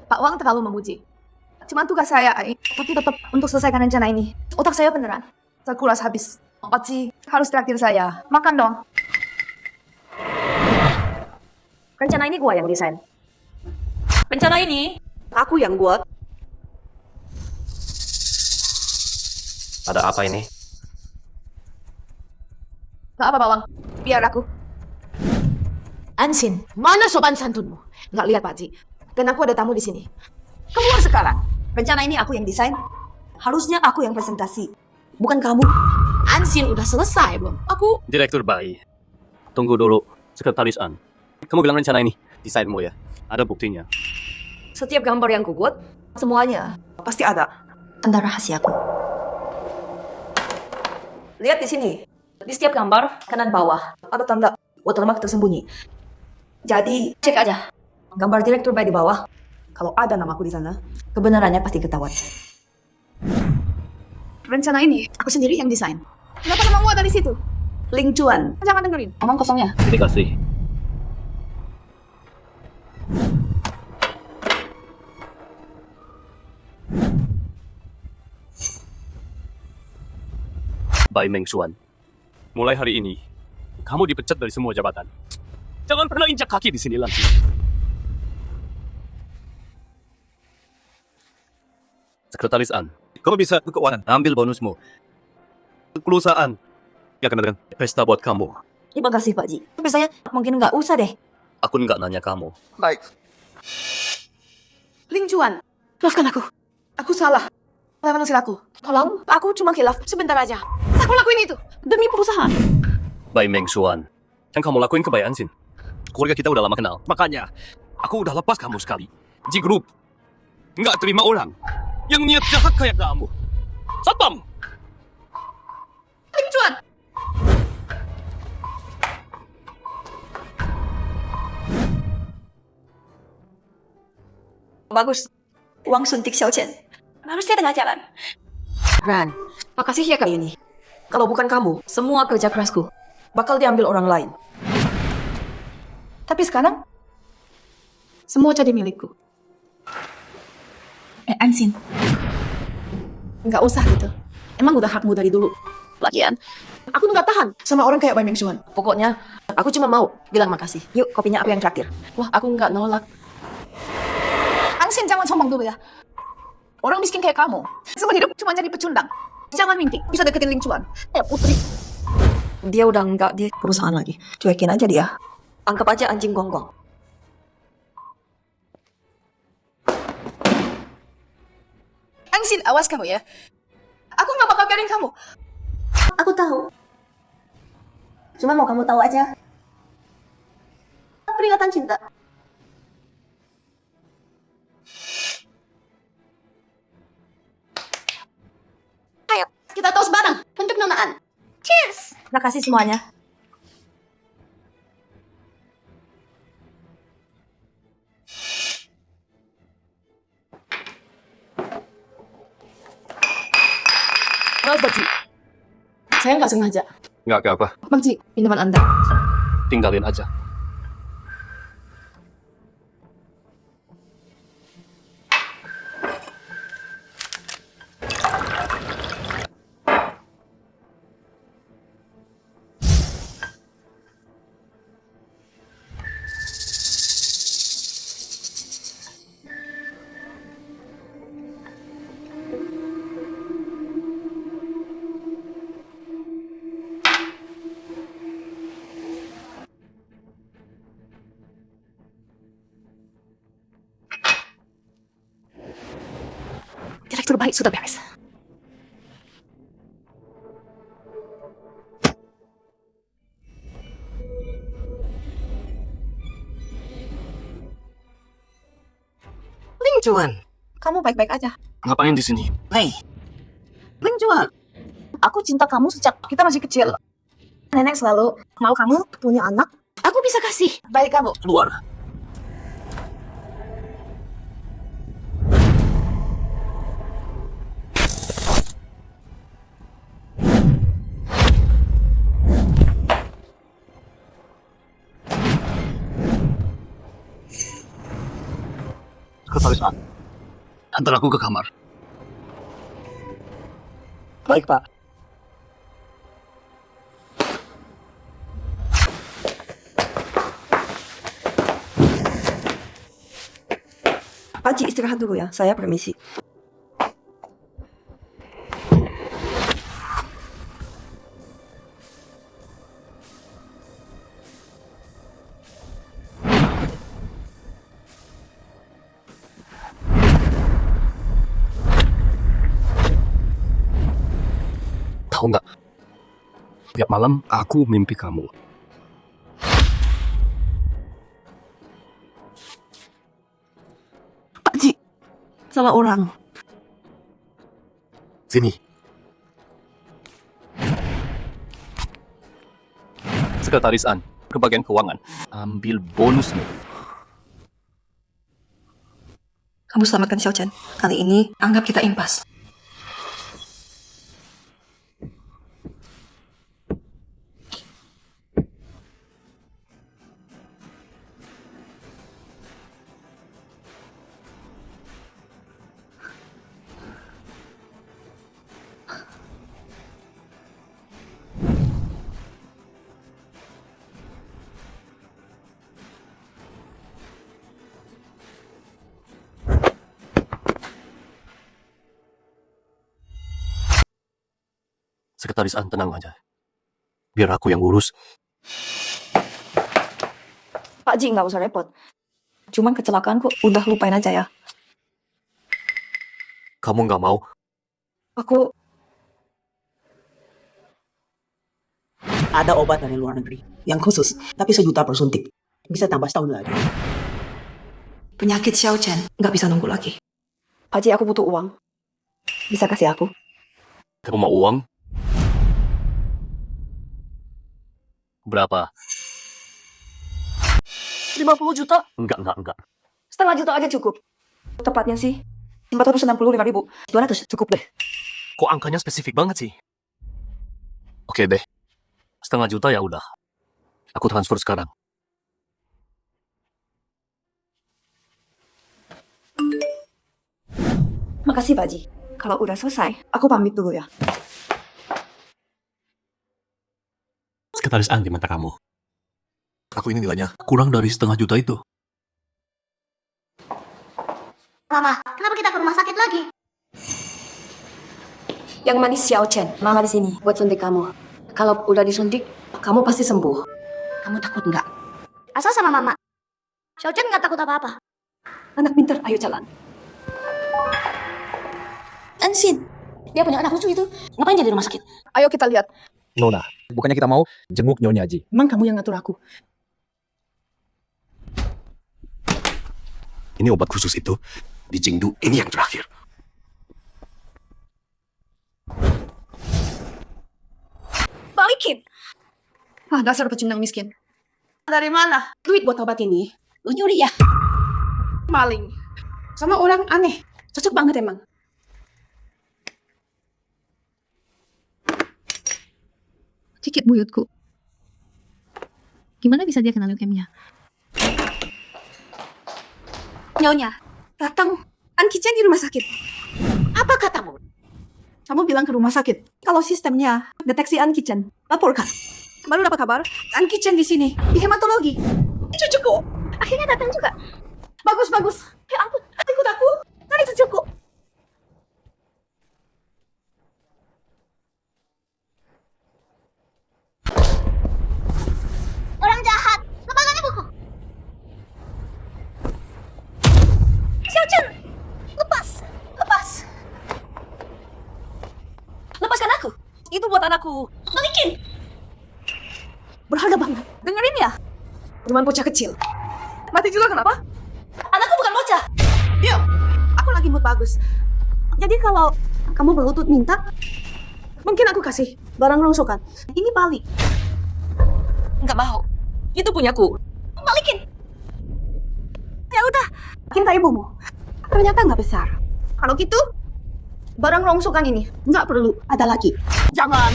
Pak Wang terlalu memuji. Cuma tugas saya, tapi tetap untuk selesaikan rencana ini. Otak saya beneran terkuras habis. Pak Ji harus traktir saya. Makan dong. Rencana ini gua yang desain. Rencana ini aku yang buat. Ada apa ini? Gak apa Pak Wang, biar aku. Ansin, mana sopan santunmu? Nggak lihat Pak Ji. Dan aku ada tamu di sini. Keluar sekarang. Rencana ini aku yang desain. Harusnya aku yang presentasi. Bukan kamu. Ansin udah selesai belum? Aku. Direktur baik. Tunggu dulu, Sekretaris An. Kamu bilang rencana ini, desainmu ya? Ada buktinya. Setiap gambar yang kubuat, semuanya pasti ada tanda rahasiaku. Lihat di sini. Di setiap gambar, kanan bawah, ada tanda watermark tersembunyi. Jadi, cek aja. Gambar direktur baik di bawah. Kalau ada namaku di sana, kebenarannya pasti ketahuan. Rencana ini aku sendiri yang desain. Kenapa namamu ada di situ? Ling Chuan. Jangan dengerin, omong kosongnya. Terima kasih. Bai Meng Xuan, mulai hari ini, kamu dipecat dari semua jabatan. Jangan pernah injak kaki di sini lagi. Sekretaris An, kamu bisa ke keuangan, ambil bonusmu. Perusahaan, ya akan dengan pesta buat kamu. Terima kasih Pak Ji. Biasanya mungkin nggak usah deh. Aku nggak nanya kamu. Baik. Ling Chuan, maafkan aku. Aku salah. Lawan aku. Tolong, aku cuma khilaf sebentar aja. Aku lakuin itu demi perusahaan. Bai Meng Xuan, yang kamu lakuin kebaikan Sin. Keluarga kita udah lama kenal. Makanya, aku udah lepas kamu sekali. G Group nggak terima orang yang niat jahat kayak kamu. Satpam! Ling Chuan. Bagus. Uang suntik Xiao Chen. Harusnya tengah jalan. Ran, makasih ya Kak Yuni. Kalau bukan kamu, semua kerja kerasku bakal diambil orang lain. Tapi sekarang, semua jadi milikku. Ansin. Nggak usah gitu. Emang udah hakmu dari dulu. Lagian, aku tuh nggak tahan sama orang kayak Bai Meng Xuan. Pokoknya, aku cuma mau bilang makasih. Yuk, kopinya aku yang traktir. Wah, aku nggak nolak. Ansin, jangan sombong dulu ya. Orang miskin kayak kamu, semua hidup cuma jadi pecundang. Jangan mimpi bisa deketin Ling Chuan. Putri. Dia udah nggak di perusahaan lagi. Cuekin aja dia. Anggap aja anjing gonggong. Ansin, awas kamu ya. Aku nggak bakal biarin kamu. Aku tahu. Cuma mau kamu tahu aja. Peringatan cinta. Ayo, kita tos bareng untuk nonaan. Cheers! Terima kasih semuanya. Maaf, Pak Ji. Saya nggak sengaja. Nggak apa-apa, Pak Ji, pinjaman Anda. tinggalin aja. terbaik sudah beres. Ling Juan. Kamu baik-baik aja. Ngapain di sini? Hei. Ling Juan. Aku cinta kamu sejak kita masih kecil. Nenek selalu mau kamu punya anak. Aku bisa kasih. Baik kamu. Keluar. Sekretaris A, antar aku ke kamar. Baik, Pak. Pak Ji, istirahat dulu ya. Saya permisi. Tahu nggak? Tiap malam aku mimpi kamu. Pak Ji, salah orang. Sini. Sekretaris An, ke bagian keuangan. Ambil bonusmu. Kamu selamatkan Xiao Chen. Kali ini, anggap kita impas. Sekretaris An, tenang aja. Biar aku yang urus. Pak Ji, nggak usah repot. Cuman kecelakaan kok, udah lupain aja ya. Kamu nggak mau? Aku Ada obat dari luar negeri yang khusus, tapi 1 juta per suntik. Bisa tambah setahun lagi. penyakit Xiao Chen, nggak bisa nunggu lagi. Pak Ji, aku butuh uang. Bisa kasih aku? Kamu mau uang? Berapa? 50 juta? Enggak. Setengah juta aja cukup. Tepatnya sih, 465.000. 200 cukup deh. Kok angkanya spesifik banget sih? Oke deh. 1,5 juta ya udah. Aku transfer sekarang. Makasih Pak Ji. Kalau udah selesai, aku pamit dulu ya. Sekretaris An di mata kamu. Aku ini nilainya kurang dari 1,5 juta itu. Mama, kenapa kita ke rumah sakit lagi? Yang manis Xiao Chen, Mama di sini buat suntik kamu. Kalau udah disuntik, kamu pasti sembuh. Kamu takut nggak? Asal sama Mama. Xiaochen nggak takut apa-apa. Anak pinter, ayo jalan. Ansin, dia punya anak lucu itu. Ngapain jadi rumah sakit? Ayo kita lihat. Nona, bukannya kita mau jenguk Nyonya Ji. Emang kamu yang ngatur aku. Ini obat khusus itu. Di Jingdu, ini yang terakhir. Balikin. Ah, dasar pecundang miskin. Dari mana? Duit buat obat ini. Lu nyuri ya? Maling. Sama orang aneh. Cocok banget emang. Cicit buyutku. Gimana bisa dia kena leukemia? Nyonya, datang An Kitchen di rumah sakit. Apa katamu? Kamu bilang ke rumah sakit. Kalau sistemnya deteksi An Kitchen, laporkan. Baru dapat kabar, An Kitchen di sini, di hematologi. Cucuku. Akhirnya datang juga. Bagus, bagus. Ya ampun, ikut aku. Cari cucuku. Orang jahat. Lepaskan ibuku. Xiaochen, lepas. Lepas. lepaskan aku. Itu buat anakku. Balikin. Berharga banget. Dengerin ya. Cuman bocah kecil. Mati juga kenapa? Anakku bukan bocah. Diam. Aku lagi mood bagus. Jadi kalau kamu berlutut minta, mungkin aku kasih barang rongsokan. Ini Bali. Nggak mau. Itu punyaku. Balikin. Ya udah, cinta ibumu. Ternyata nggak besar. Kalau gitu, barang rongsokan ini nggak perlu ada lagi. Jangan.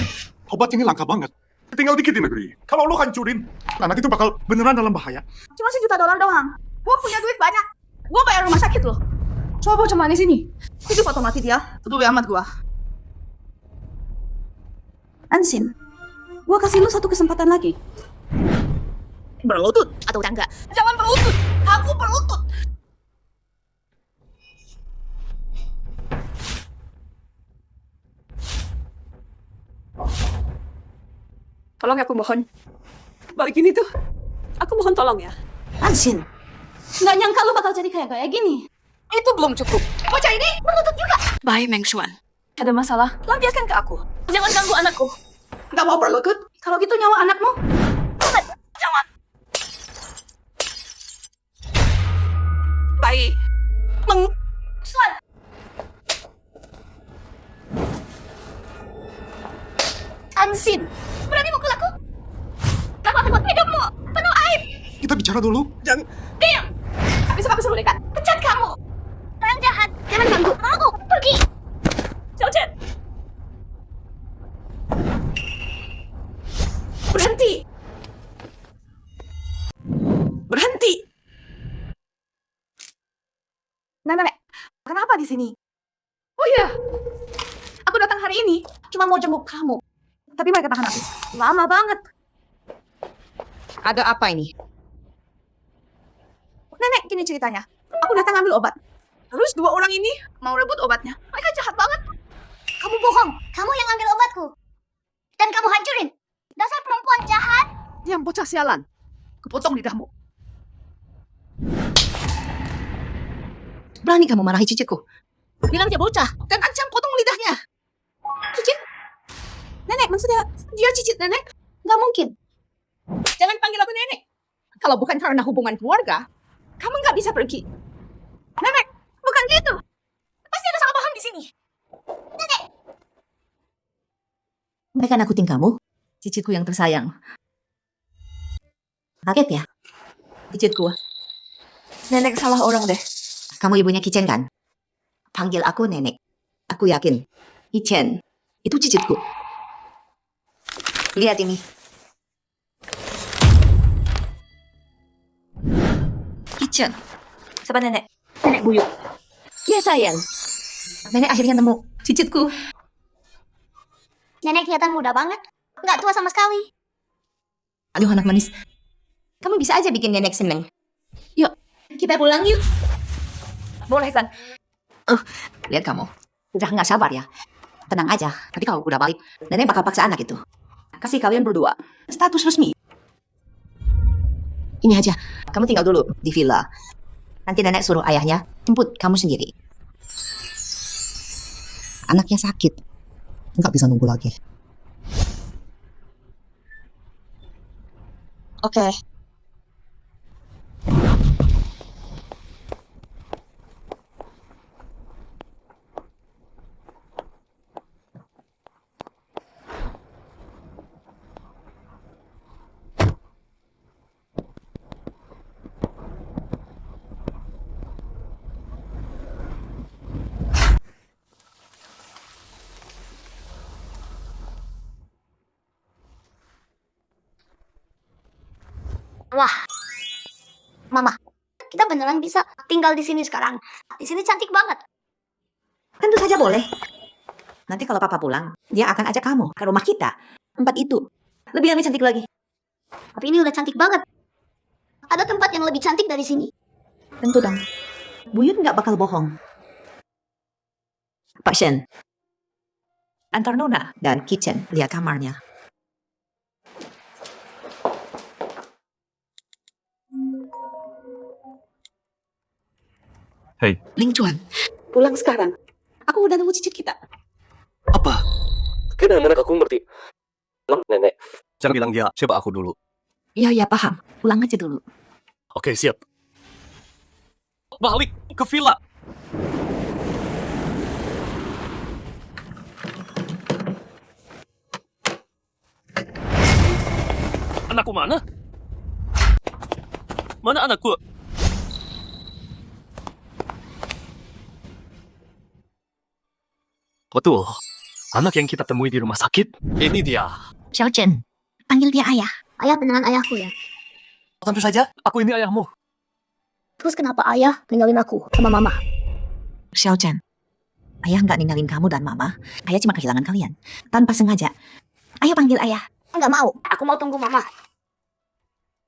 Obat ini langka banget. Tinggal dikit di negeri. Kalau lo hancurin, anak itu bakal beneran dalam bahaya. Cuma $1 doang. Gua punya duit banyak. Gua bayar rumah sakit loh. Coba cuma di sini. Itu foto mati dia. Peduli amat gua. Ansin, gua kasih lu satu kesempatan lagi. Berlutut atau udah enggak? Jangan berlutut. Aku berlutut. Tolong aku mohon. Balikin itu. Aku mohon tolong ya. Ansin, nggak nyangka lu bakal jadi kayak gini. Itu belum cukup. Bocah ini berlutut juga. Baik, Meng Xuan. Ada masalah? Lampiaskan ke aku. Jangan ganggu anakku. Nggak mau berlutut? Kalau gitu nyawa anakmu. Jangan. Baik. Suan. Ansin, berani mukul aku? Kamu akan buat hidupmu penuh aib. Kita bicara dulu. Jangan. Diam. Besok aku suruh dekat. Pecat kamu. Orang jahat. Jangan ganggu. Aku pergi. Xiaochen. Berhenti. Berhenti. Nenek, kenapa di sini? Oh iya, aku datang hari ini cuma mau jenguk kamu. Tapi mereka tahan aku. Lama banget. Ada apa ini? Nenek, gini ceritanya. Aku datang ambil obat. Terus dua orang ini mau rebut obatnya. Mereka jahat banget. Kamu bohong. Kamu yang ambil obatku. Dan kamu hancurin. Dasar perempuan jahat. Yang bocah sialan. Kepotong lidahmu. Berani kamu marahi cicitku? Bilang dia bocah. Dan ancam potong lidahnya. Cicit? Nenek, maksudnya dia cicit nenek? Nggak mungkin. Jangan panggil aku nenek. Kalau bukan karena hubungan keluarga, kamu nggak bisa pergi. Nenek, bukan gitu. Pasti ada salah paham di sini. Mereka nakutin kamu? Cicitku yang tersayang. Kaget ya? Cicitku. Nenek salah orang deh. Kamu ibunya Kicen kan? Panggil aku nenek. Aku yakin. Kicen. Itu cicitku. Lihat ini. Kitchen. Siapa nenek? Nenek buyut. Ya sayang. Nenek akhirnya nemu cicitku. Nenek kelihatan muda banget. Nggak tua sama sekali. Aduh anak manis. Kamu bisa aja bikin nenek seneng. Yuk, kita pulang yuk. Boleh, San. Lihat kamu. Udah nggak sabar ya. Tenang aja. Nanti kalau udah balik, nenek bakal paksa anak itu. Kasih kalian berdua status resmi. Ini aja. Kamu tinggal dulu di villa. Nanti nenek suruh ayahnya jemput kamu sendiri. Anaknya sakit. Nggak bisa nunggu lagi. Oke. Wah. Mama, kita beneran bisa tinggal di sini sekarang. Di sini cantik banget. Tentu saja boleh. Nanti kalau papa pulang, dia akan ajak kamu ke rumah kita. Tempat itu lebih cantik lagi. Tapi ini udah cantik banget. Ada tempat yang lebih cantik dari sini. Tentu dong. Buyut nggak bakal bohong. Pak Shen, antar Nona dan Kitchen lihat kamarnya. Hei, Ling Chuan, pulang sekarang. Aku udah nemu cicit kita. Apa? Kena anak aku ngerti. Nenek, jangan bilang dia, coba aku dulu. Iya, iya, paham. Pulang aja dulu. Oke, siap. Balik ke villa. Anakku mana? Mana anakku? Betul. Anak yang kita temui di rumah sakit. Ini dia. Xiao Chen, panggil dia ayah. Ayah beneran ayahku ya? Tentu saja, aku ini ayahmu. Terus kenapa ayah ninggalin aku sama mama? Xiao Chen, ayah nggak ninggalin kamu dan mama. Ayah cuma kehilangan kalian. Tanpa sengaja. Ayo panggil ayah. Enggak mau. Aku mau tunggu mama.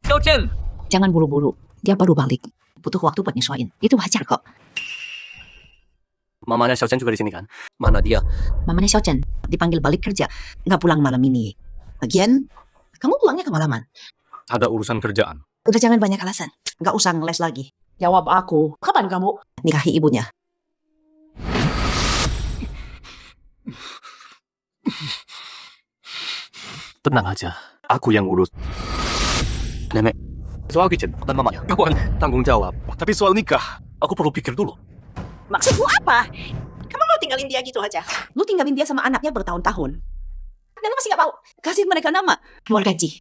Xiao Chen. Jangan buru-buru. Dia baru balik. Butuh waktu buat nyesuaiin. Itu wajar kok. Mamanya Xiao Chen juga di sini kan? Mana dia? Mamanya Xiao Chen dipanggil balik kerja. Nggak pulang malam ini. Lagian, kamu pulangnya kemalaman. Ada urusan kerjaan. Udah jangan banyak alasan. Nggak usah ngeles lagi. Jawab aku. Kapan kamu? Nikahi ibunya. Tenang aja, aku yang urus. Nenek, soal kitchen dan mamanya, aku akan tanggung jawab. Tapi soal nikah, aku perlu pikir dulu. Maksudmu apa? Kamu mau tinggalin dia gitu aja? Lu tinggalin dia sama anaknya bertahun-tahun. Dan lu masih gak mau? Kasih mereka nama. Keluarga Ji.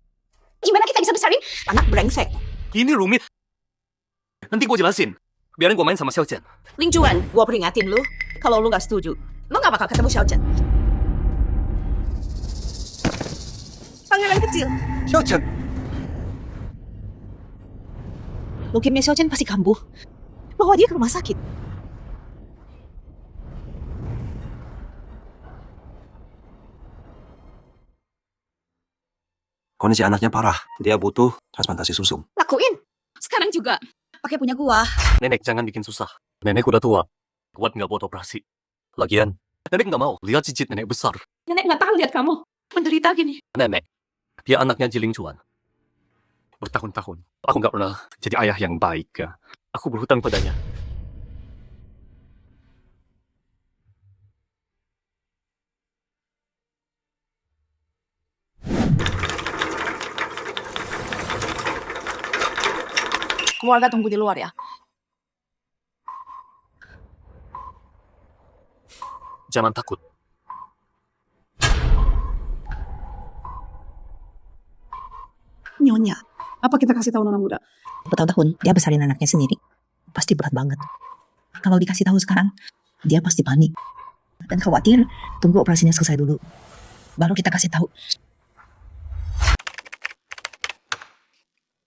Gimana kita bisa besarin anak brengsek? Ini rumit. Nanti gue jelasin. Biarin gue main sama Xiao Chen. Ling Juan, gua peringatin lu. Kalau lu gak setuju, lu gak bakal ketemu Xiao Chen. Pangeran kecil. Xiao Chen. Leukemia Xiao Chen pasti kambuh. Bawa dia ke rumah sakit. Kondisi anaknya parah. Dia butuh transplantasi susu. Lakuin. Sekarang juga. Pakai punya gua. Nenek jangan bikin susah. Nenek udah tua. Kuat nggak buat operasi. Lagian, nenek nggak mau lihat cicit nenek besar. Nenek gak tahu lihat kamu menderita gini. Nenek, dia anaknya Jiling Chuan. Bertahun-tahun, aku nggak pernah jadi ayah yang baik. Ya. Aku berhutang padanya. Keluarga tunggu di luar ya. Jangan takut. Nyonya, apa kita kasih tahu Nona muda? Bertahun-tahun dia besarin anaknya sendiri. Pasti berat banget. Kalau dikasih tahu sekarang, dia pasti panik. Dan khawatir, tunggu operasinya selesai dulu. Baru kita kasih tahu.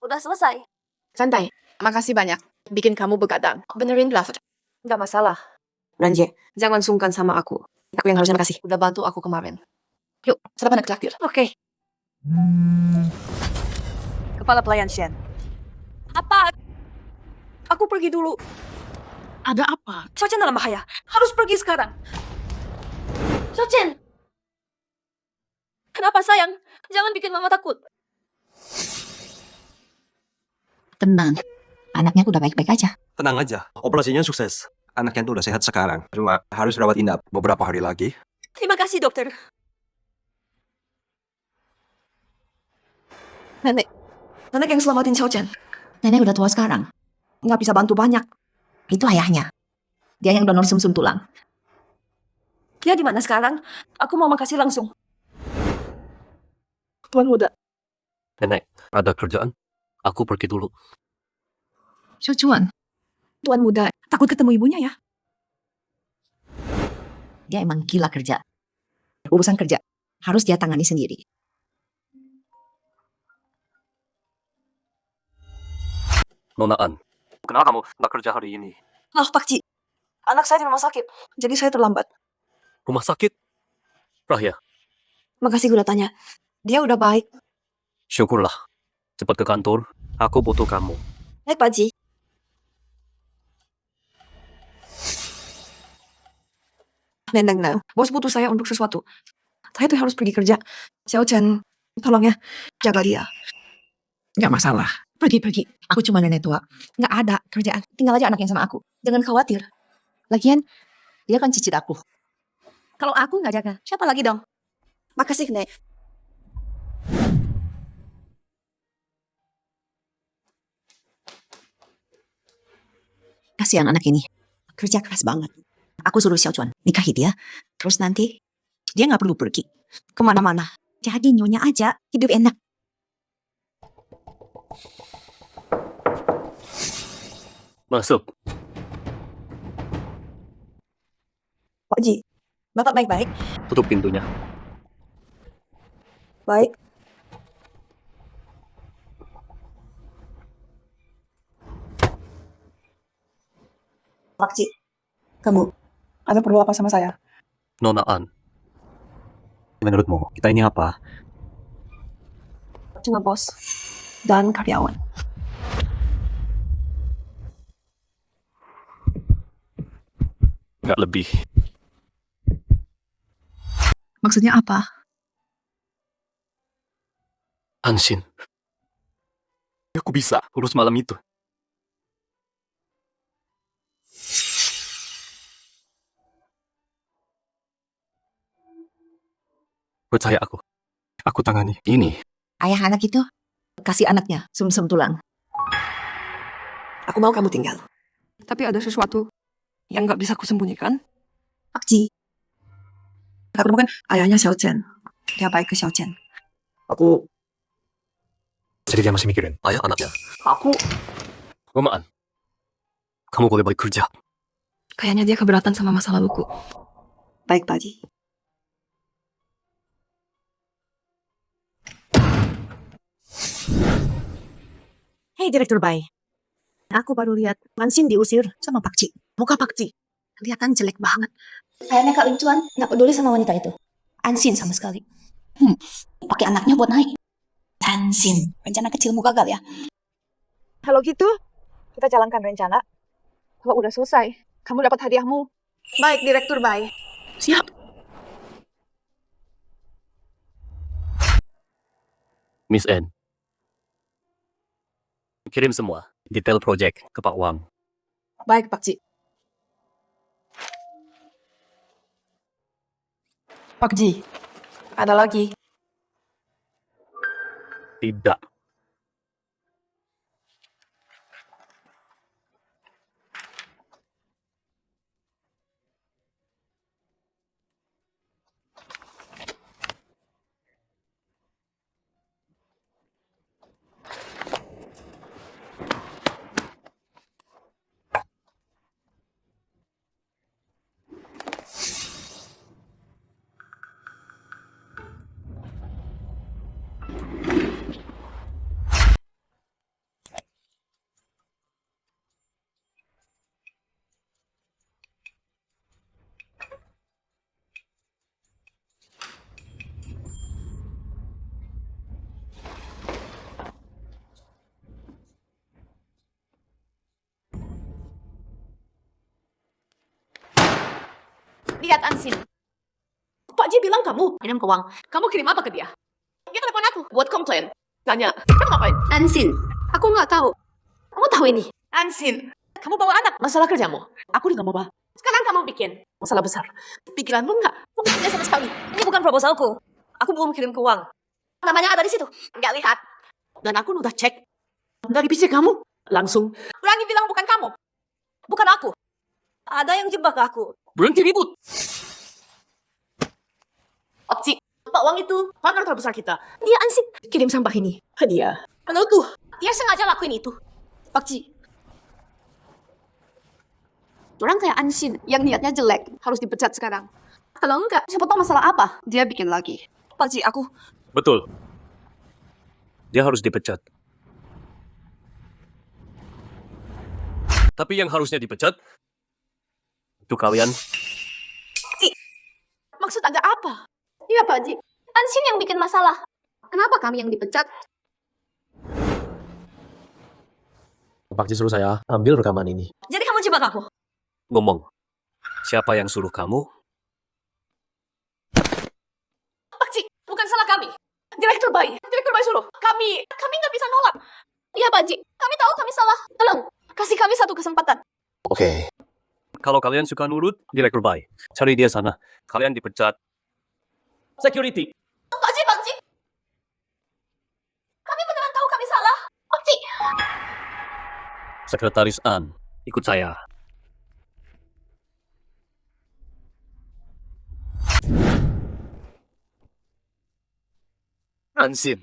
Udah selesai. Santai. Makasih banyak. Bikin kamu begadang. Benerin lah. Nggak masalah. Ranje, jangan sungkan sama aku. Aku yang harusnya makasih. Udah bantu aku kemarin. Yuk, sarapan anak traktir. Oke. Kepala pelayan Shen. Apa? Aku pergi dulu. Ada apa? Xiao Chen dalam bahaya. Harus pergi sekarang. Xiao Chen. Kenapa sayang? Jangan bikin mama takut. Tenang. Anaknya udah baik-baik aja. Tenang aja. Operasinya sukses. Anaknya tuh udah sehat sekarang. Cuma harus rawat inap beberapa hari lagi. Terima kasih dokter. Nenek yang selamatin Xiao Chen. Nenek udah tua sekarang. Nggak bisa bantu banyak. Itu ayahnya. Dia yang donor sum-sum tulang. Dia di mana sekarang? Aku mau makasih langsung. Tuan muda. Nenek, ada kerjaan? Aku pergi dulu. Xiao Chuan. Tuan muda. Takut ketemu ibunya ya? Dia emang gila kerja. Urusan kerja harus dia tangani sendiri. Nona An, kenapa kamu nggak kerja hari ini? Lah, Pak Ji. Anak saya di rumah sakit. Jadi saya terlambat. Rumah sakit? Rahya, Makasih gue udah tanya. Dia udah baik. syukurlah. Cepat ke kantor. Aku butuh kamu. Baik, Pak Ji. Nendang, bos butuh saya untuk sesuatu. Saya tuh harus pergi kerja. Xiao Chen, tolong ya, jaga dia. Nggak masalah. Pergi. Aku cuma nenek tua. Nggak ada kerjaan. Tinggal aja anaknya sama aku. Jangan khawatir. Lagian, dia kan cicit aku. Kalau aku nggak jaga, siapa lagi dong? Makasih, Nek. Kasihan anak ini. Kerja keras banget. Aku suruh Xiaochuan nikahi dia. Terus nanti dia nggak perlu pergi kemana-mana. Jadi nyonya aja hidup enak. Masuk. Pak Ji, Bapak baik-baik. Tutup pintunya. Baik. Pak Ji, kamu Ada perlu apa sama saya? Nona An. Menurutmu, kita ini apa? Cuma bos dan karyawan. Nggak lebih. Maksudnya apa? Anshin. Aku bisa urus malam itu. Percaya aku. Aku tangani ini. ayah anak itu kasih anaknya sumsum tulang. Aku mau kamu tinggal. Tapi ada sesuatu yang nggak bisa kusembunyikan. Pak Ji, Kamu kan ayahnya Xiao Chen. Dia baik ke Xiao Chen. Aku Jadi dia masih mikirin ayah anaknya. Aku Nona An. Kamu boleh balik kerja. kayaknya dia keberatan sama masa laluku. baik Pak Ji. Hei Direktur Bai, aku baru lihat Mansin diusir sama Pak Ji. Muka Pak Ji kelihatan jelek banget. Kayaknya Kak Lincuan nggak peduli sama wanita itu. Ansin sama sekali. Pakai anaknya buat naik. Ansin, rencana kecilmu gagal ya? Kalau gitu, kita jalankan rencana. Kalau udah selesai, kamu dapat hadiahmu. Baik, Direktur Bai. Siap. Miss N. Kirim semua detail project ke Pak Wang. Baik, Pak Ji. Pak Ji, ada lagi. Tidak. Lihat Ansin. Pak Ji bilang kamu kirim ke Wang. Kamu kirim apa ke dia? Dia telepon aku. Buat komplain. Tanya, kamu ngapain? Ansin, aku nggak tahu. Kamu tahu ini? Ansin, kamu bawa anak. Masalah kerjamu. Aku nggak mau bahas. Sekarang kamu bikin. Masalah besar. Pikiranmu nggak? Bukan kerja sama sekali. Ini bukan proposalku. Aku belum kirim ke Wang. Namanya ada di situ. Nggak lihat. Dan aku udah cek. Dari PC kamu. Langsung. Berani bilang bukan kamu. Bukan aku. Ada yang jebak aku. Berhenti ribut. Pak Ji, Pak Wang itu partner terbesar kita. Dia Ansin. Kirim sampah ini. Hadiah. Menurutku. Dia sengaja lakuin itu. Pak Ji, Orang kayak Ansin yang niatnya jelek harus dipecat sekarang. Kalau enggak, siapa tahu masalah apa. dia bikin lagi. Pak Ji, aku Betul. Dia harus dipecat. Tapi yang harusnya dipecat itu kalian. Maksud ada apa? Iya Pak Ji. Ansin yang bikin masalah. Kenapa kami yang dipecat? Pak Ji suruh saya ambil rekaman ini. jadi kamu jebak aku. Ngomong. Siapa yang suruh kamu? Pak Ji, bukan salah kami. Direktur Bai suruh. Kami nggak bisa nolak. Iya Pak Ji, kami tahu kami salah. Tolong, kasih kami satu kesempatan. Oke. Kalau kalian suka nurut, Direktur Bai. Cari dia sana. Kalian dipecat. Security. Sekretaris An, ikut saya. Ansin,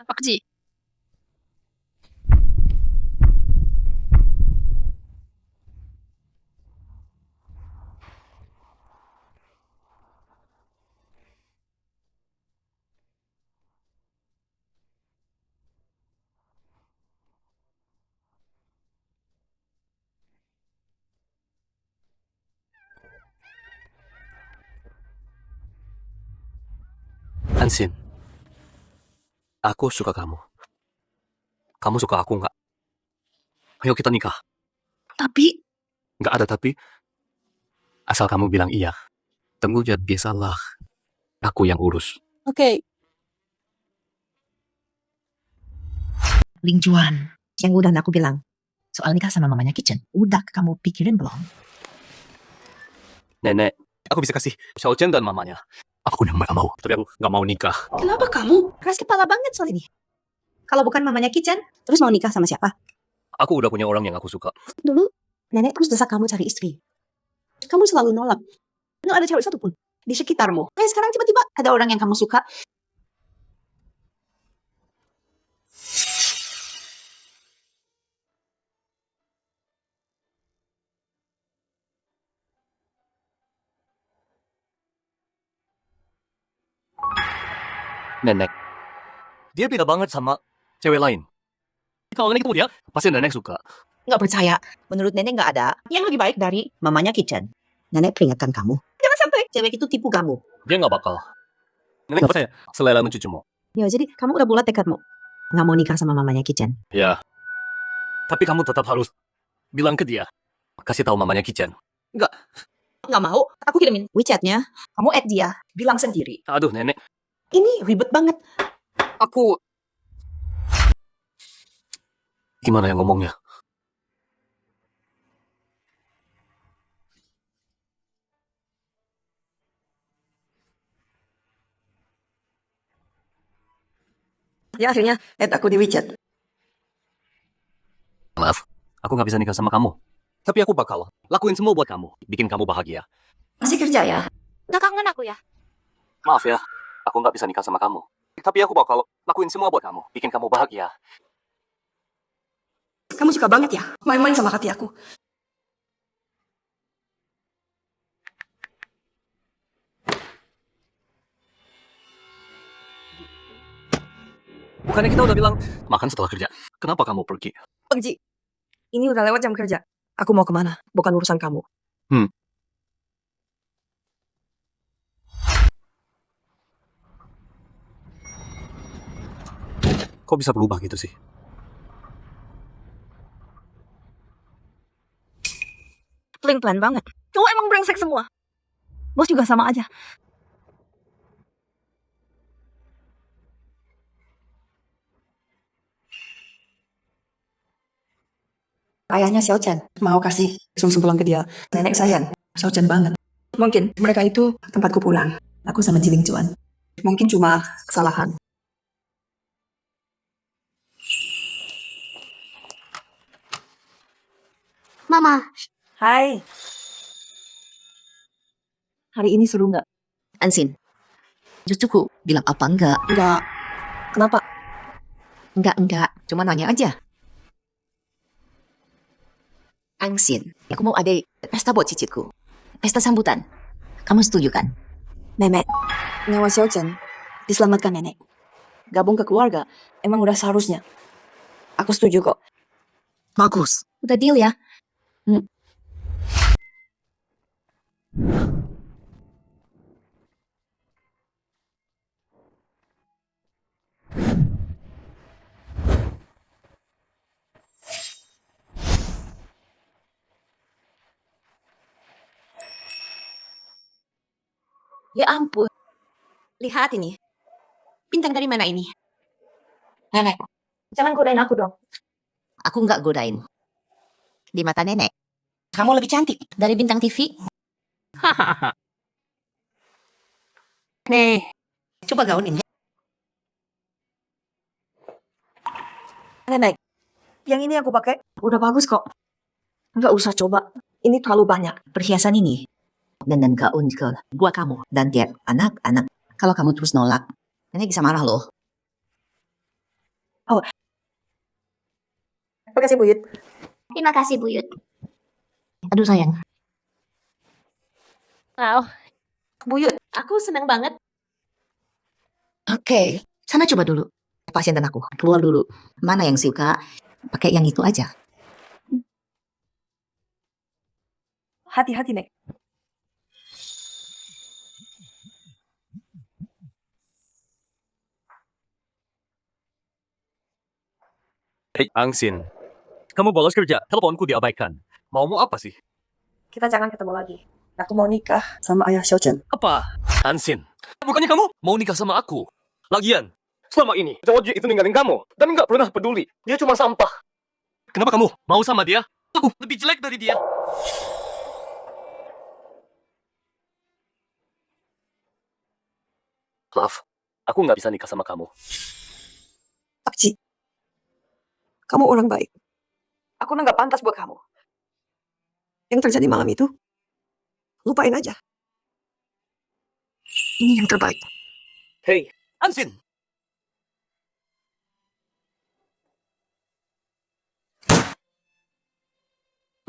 Pak Ji. Ansin. Aku suka kamu. Kamu suka aku nggak? Ayo kita nikah. Tapi, Nggak ada tapi. Asal kamu bilang iya. Tunggu jadi biasalah. Aku yang urus. oke. Ling Juan, yang udah aku bilang. Soal nikah sama mamanya Kitchen. Udah kamu pikirin belum? Nenek, aku bisa kasih Xiaochen dan mamanya. Aku yang nggak mau. Tapi aku nggak mau nikah. Kenapa kamu? Keras kepala banget soal ini. Kalau bukan mamanya Kitchen, terus mau nikah sama siapa? Aku udah punya orang yang aku suka. Dulu, nenek terus desak kamu cari istri. Kamu selalu nolak. Nggak ada cewek satu pun di sekitarmu. Sekarang tiba-tiba ada orang yang kamu suka. Nenek. Dia beda banget sama cewek lain. Kalau nenek ketemu dia, pasti nenek suka. Nggak percaya. Menurut nenek nggak ada yang lebih baik dari mamanya Kitchen. Nenek peringatkan kamu. Jangan sampai cewek itu tipu kamu. Dia nggak bakal. Nenek nggak percaya. Selera mencucumu. Ya, jadi kamu udah bulat tekadmu. Nggak mau nikah sama mamanya Kitchen. Ya. Tapi kamu tetap harus bilang ke dia. Kasih tahu mamanya Kitchen. Nggak mau. Aku kirimin WeChat-nya. Kamu add dia. Bilang sendiri. Aduh, nenek. Ini ribet banget. Aku... Gimana yang ngomongnya? Ya, akhirnya add aku di WeChat. Maaf, aku nggak bisa nikah sama kamu. Tapi aku bakal lakuin semua buat kamu. Bikin kamu bahagia. Masih kerja ya? Gak kangen aku ya? Maaf ya, aku nggak bisa nikah sama kamu. Tapi aku bakal lakuin semua buat kamu. Bikin kamu bahagia. Kamu suka banget ya main-main sama hati aku. Bukannya kita udah bilang makan setelah kerja. Kenapa kamu pergi? Bang Ji, ini udah lewat jam kerja. Aku mau kemana? Bukan urusan kamu. Kok bisa berubah gitu sih? Pelin-pelan banget. Cowok emang brengsek semua. Bos juga sama aja. Ayahnya Xiaochen mau kasih sum-sum pulang ke dia. Nenek sayang, Xiaochen banget. Mungkin mereka itu tempatku pulang. Aku sama Jiling Cuan. Mungkin cuma kesalahan. Mama, Hai. Hari ini seru nggak? Ansin, cucuku bilang apa enggak? Nggak. Kenapa? Enggak. Cuma nanya aja. Ansin, aku mau ada pesta buat cicitku. Pesta sambutan. Kamu setuju kan? Nenek, nyawa Xiaochen diselamatkan nenek. Gabung ke keluarga, emang udah seharusnya. Aku setuju kok. Bagus. Udah deal ya? Ya ampun. Lihat ini. Bintang dari mana ini? Nenek, jangan godain aku dong. Aku nggak godain. Di mata nenek, kamu lebih cantik dari bintang TV. Nih, coba gaunin ya. Nenek, Yang ini aku pakai. Udah bagus kok. Nggak usah coba. Ini terlalu banyak. Perhiasan ini dan gaun ke buat kamu dan tiap anak-anak. Kalau kamu terus nolak, nenek bisa marah loh. Terima kasih, Buyut. Terima kasih, Buyut. Aduh sayang. Wow, Buyut, aku senang banget. Oke, sana coba dulu. Pasien dan aku keluar dulu. Mana yang suka pakai yang itu aja. Hati-hati, Nek. Hei, Angsin. Kamu bolos kerja, teleponku diabaikan. Maumu apa sih? Kita jangan ketemu lagi. Aku mau nikah sama ayah Xiaochen. Apa? Ansin, bukannya kamu mau nikah sama aku? Lagian, selama ini Georgie itu ninggalin kamu dan nggak pernah peduli. Dia cuma sampah. Kenapa kamu mau sama dia? Aku lebih jelek dari dia. Maaf, aku nggak bisa nikah sama kamu. Pakci, kamu orang baik. Aku nggak pantas buat kamu. Yang terjadi malam itu, lupain aja. Ini yang terbaik. Hei, Ansin.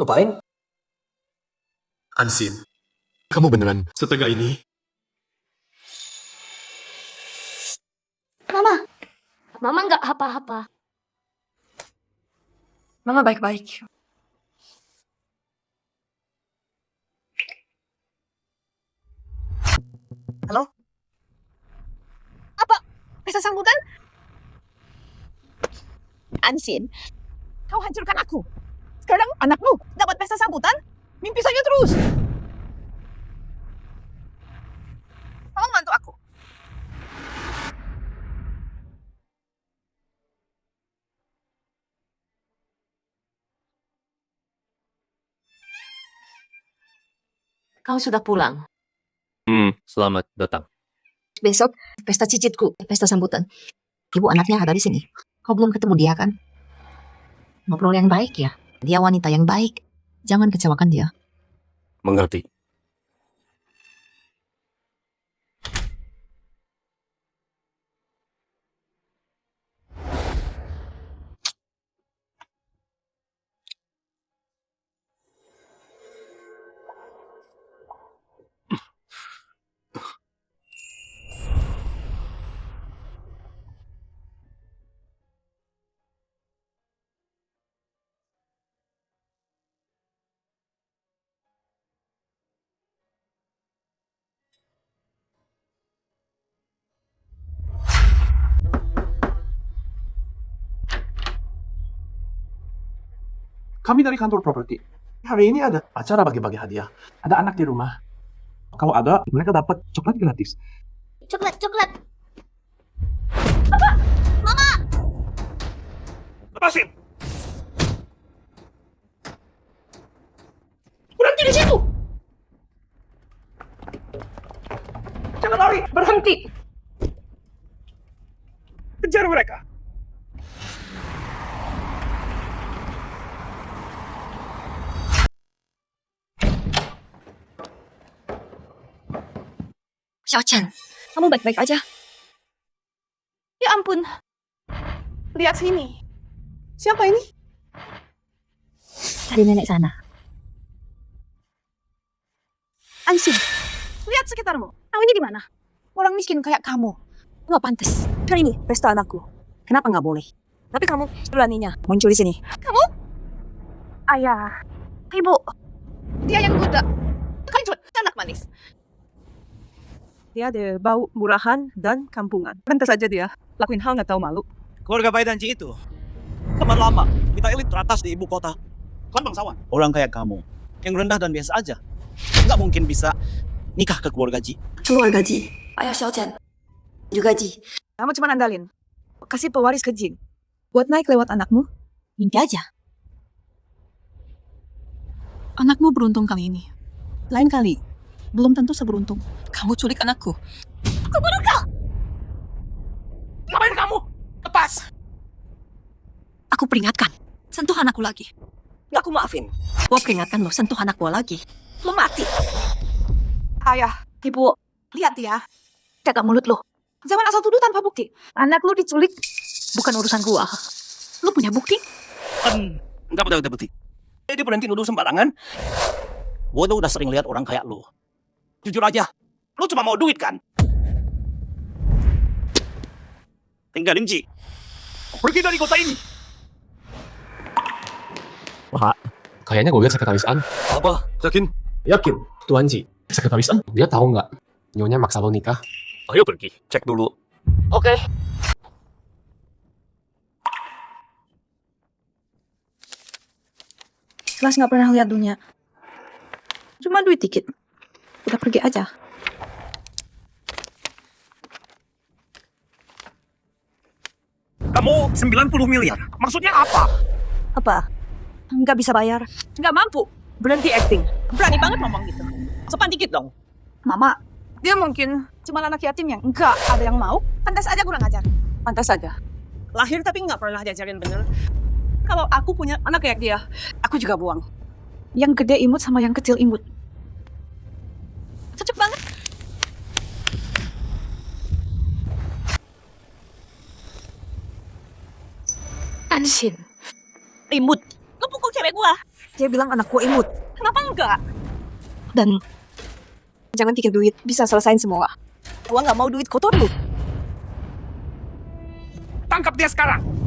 Lupain? Ansin, kamu beneran setega ini? Mama nggak apa-apa. Mama baik-baik. Halo? Apa? Pesta sambutan? Ansin, kau hancurkan aku. Sekarang anakmu dapat pesta sambutan? Mimpi saja terus. Tolong bantu aku. Kau sudah pulang. Selamat datang. Besok pesta cicitku, pesta sambutan. Ibu anaknya ada di sini. Kau belum ketemu dia kan? Ngobrol yang baik ya. Dia wanita yang baik. Jangan kecewakan dia. Mengerti. Kami dari kantor properti. Hari ini ada acara bagi-bagi hadiah. Ada anak di rumah. Kalau ada, mereka dapat coklat gratis. Coklat. Lepasin! Berhenti di situ! Jangan lari! Berhenti! Kejar mereka! Xiaochen, kamu baik-baik aja? Ya ampun. Lihat sini. Siapa ini? Cari nenek sana. Ansin, lihat sekitarmu. Tahu ini di mana? Orang miskin kayak kamu. Nggak pantas. Kan ini pesta anakku. Kenapa nggak boleh? Tapi kamu beraninya muncul di sini. Kamu? Ayah. Ibu. Dia yang buta. Kancut, anak manis. Dia ada bau murahan dan kampungan. Pantas saja dia lakuin hal nggak tahu malu. Keluarga Pai dan Ci itu teman lama, kita elit teratas di ibu kota. Kan bangsawan. Orang kayak kamu, yang rendah dan biasa aja, nggak mungkin bisa nikah ke keluarga Ji. Keluarga Ji, ayah Xiaochen, juga Ji. Kamu cuma andalin. Kasih pewaris ke Jin. Buat naik lewat anakmu. Mimpi aja. Anakmu beruntung kali ini. Lain kali, belum tentu seberuntung. Kamu culik anakku. Aku bunuh kau! Ngapain kamu? Lepas! Aku peringatkan. sentuh anakku lagi. Nggak aku maafin. Gua peringatkan lo, sentuh anak gua lagi. Lo mati. Ayah, ibu, lihat ya. Jaga mulut lo. Jangan asal tuduh tanpa bukti. Anak lu diculik. Bukan urusan gua. Lo punya bukti? Kan, nggak ada bukti. Jadi berhenti nuduh sembarangan. Gue tuh udah sering lihat orang kayak lu. Jujur aja, lu cuma mau duit kan? Tinggalin Ji. Pergi dari kota ini. Pak, kayaknya gue lihat sekretaris An. Apa? Yakin? Yakin, Tuan Ji. Sekretaris An, dia tahu nggak? Nyonya maksa lo nikah. Ayo pergi, cek dulu. Oke. Jelas nggak pernah lihat dunia. Cuma duit dikit. Udah pergi aja. Kamu 90 miliar. Maksudnya apa? Apa? Nggak bisa bayar. Nggak mampu. Berhenti acting. Berani banget ngomong gitu. Sopan dikit dong. Mama, dia mungkin cuma anak yatim yang nggak ada yang mau. Pantas aja kurang ajar. Pantas saja. Lahir tapi nggak pernah diajarin bener. Kalau aku punya anak kayak dia, aku juga buang. Yang gede imut sama yang kecil imut. Cocok banget. Anshin. Imut. Lu pukul cewek gua. Dia bilang anakku imut. Kenapa enggak? Dan jangan pikir duit bisa selesain semua. Gua nggak mau duit kotor lu. Tangkap dia sekarang.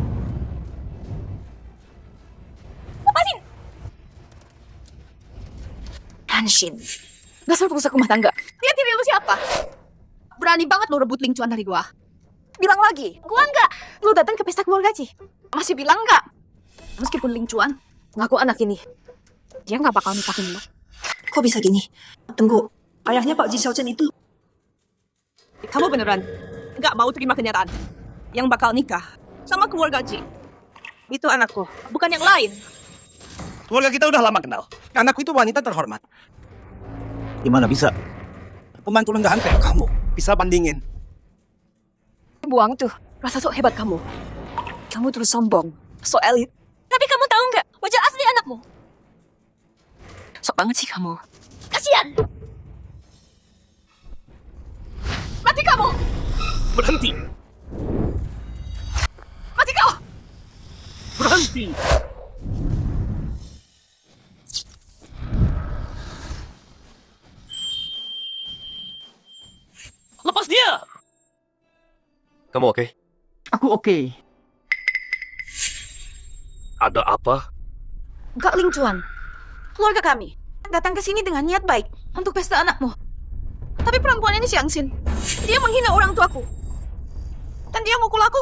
Anshin. Dasar perusak rumah tangga. Dia diri lu siapa? Berani banget lu rebut Ling Chuan dari gua. Bilang lagi. Gua enggak. Lu datang ke pesta keluarga Ji. Masih bilang enggak? Meskipun Ling Chuan Ngaku anak ini. dia nggak bakal nikahin lu. Kok bisa gini? Tunggu. Ayahnya Pak Ji Xiaochen itu. Kamu beneran nggak mau terima kenyataan yang bakal nikah sama keluarga Ji? Itu anakku, bukan yang lain. Keluarga kita udah lama kenal. Anakku itu wanita terhormat. Gimana bisa? Pembantu lenggahan kayak kamu bisa bandingin. Buang tuh. Rasa sok hebat kamu. Kamu terus sombong. Sok elit. Tapi kamu tahu nggak wajah asli anakmu? Sok banget sih kamu. Kasihan. Mati kamu. Berhenti. Mati kau. Berhenti. Lepas dia! Kamu oke? Aku oke. Ada apa? Enggak, Ling Chuan. Keluarga kami datang ke sini dengan niat baik untuk pesta anakmu. Tapi perempuan ini si Angsin. Dia menghina orang tuaku. Dan dia mukul aku.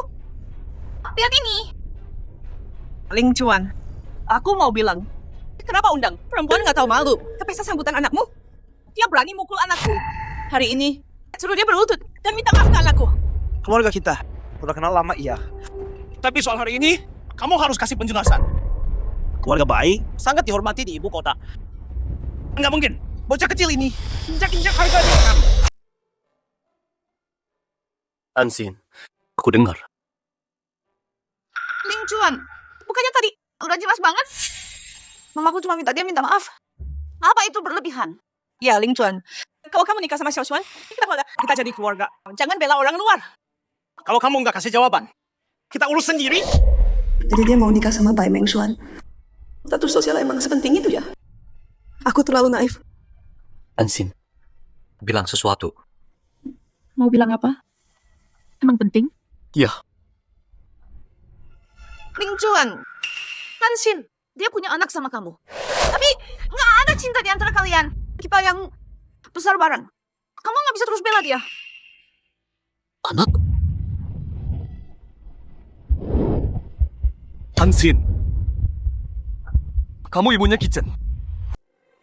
Lihat ini. Ling Chuan, aku mau bilang, kenapa undang perempuan nggak tahu malu ke pesta sambutan anakmu? Dia berani mukul anakku. Hari ini, suruh dia berlutut dan minta maaf ke anakku. Keluarga kita udah kenal lama iya. Tapi soal hari ini, kamu harus kasih penjelasan. Keluarga baik, sangat dihormati di ibu kota. Nggak mungkin, bocah kecil ini injak-injak harga diri kamu. Ansin, aku dengar. Ling Chuan, bukannya tadi udah jelas banget? Mamaku cuma minta dia minta maaf. Apa itu berlebihan? Ya, Ling Chuan, kalau kamu nikah sama Xiao Xuan, kita jadi keluarga. Jangan bela orang luar. Kalau kamu nggak kasih jawaban, kita urus sendiri. Jadi dia mau nikah sama Bai Mengshuan. Status sosial emang sepenting itu ya? Aku terlalu naif. Ansin, bilang sesuatu. Mau bilang apa? Emang penting? Ya, Ling Chuan, Hansin, dia punya anak sama kamu. Tapi nggak ada cinta di antara kalian. Kita yang besar bareng. Kamu nggak bisa terus bela dia. anak? Ansin, kamu ibunya Kitchen.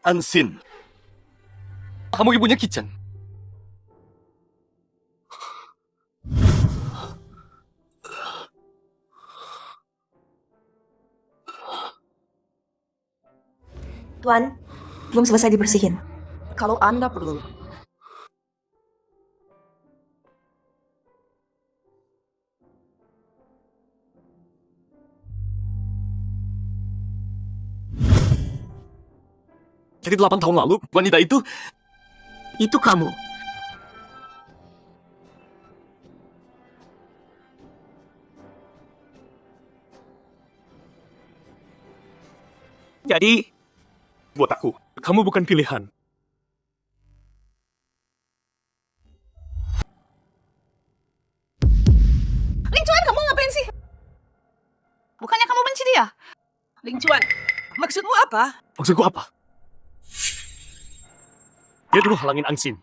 Ansin, kamu ibunya Kitchen. Tuan, belum selesai dibersihin. Kalau Anda perlu. Jadi 8 tahun lalu, wanita itu kamu. Jadi, buat aku, kamu bukan pilihan. Ling Chuan, kamu ngapain sih? Bukannya kamu benci dia? Ling Chuan, maksudmu apa? Maksudku apa? Dia dulu halangin Ansin.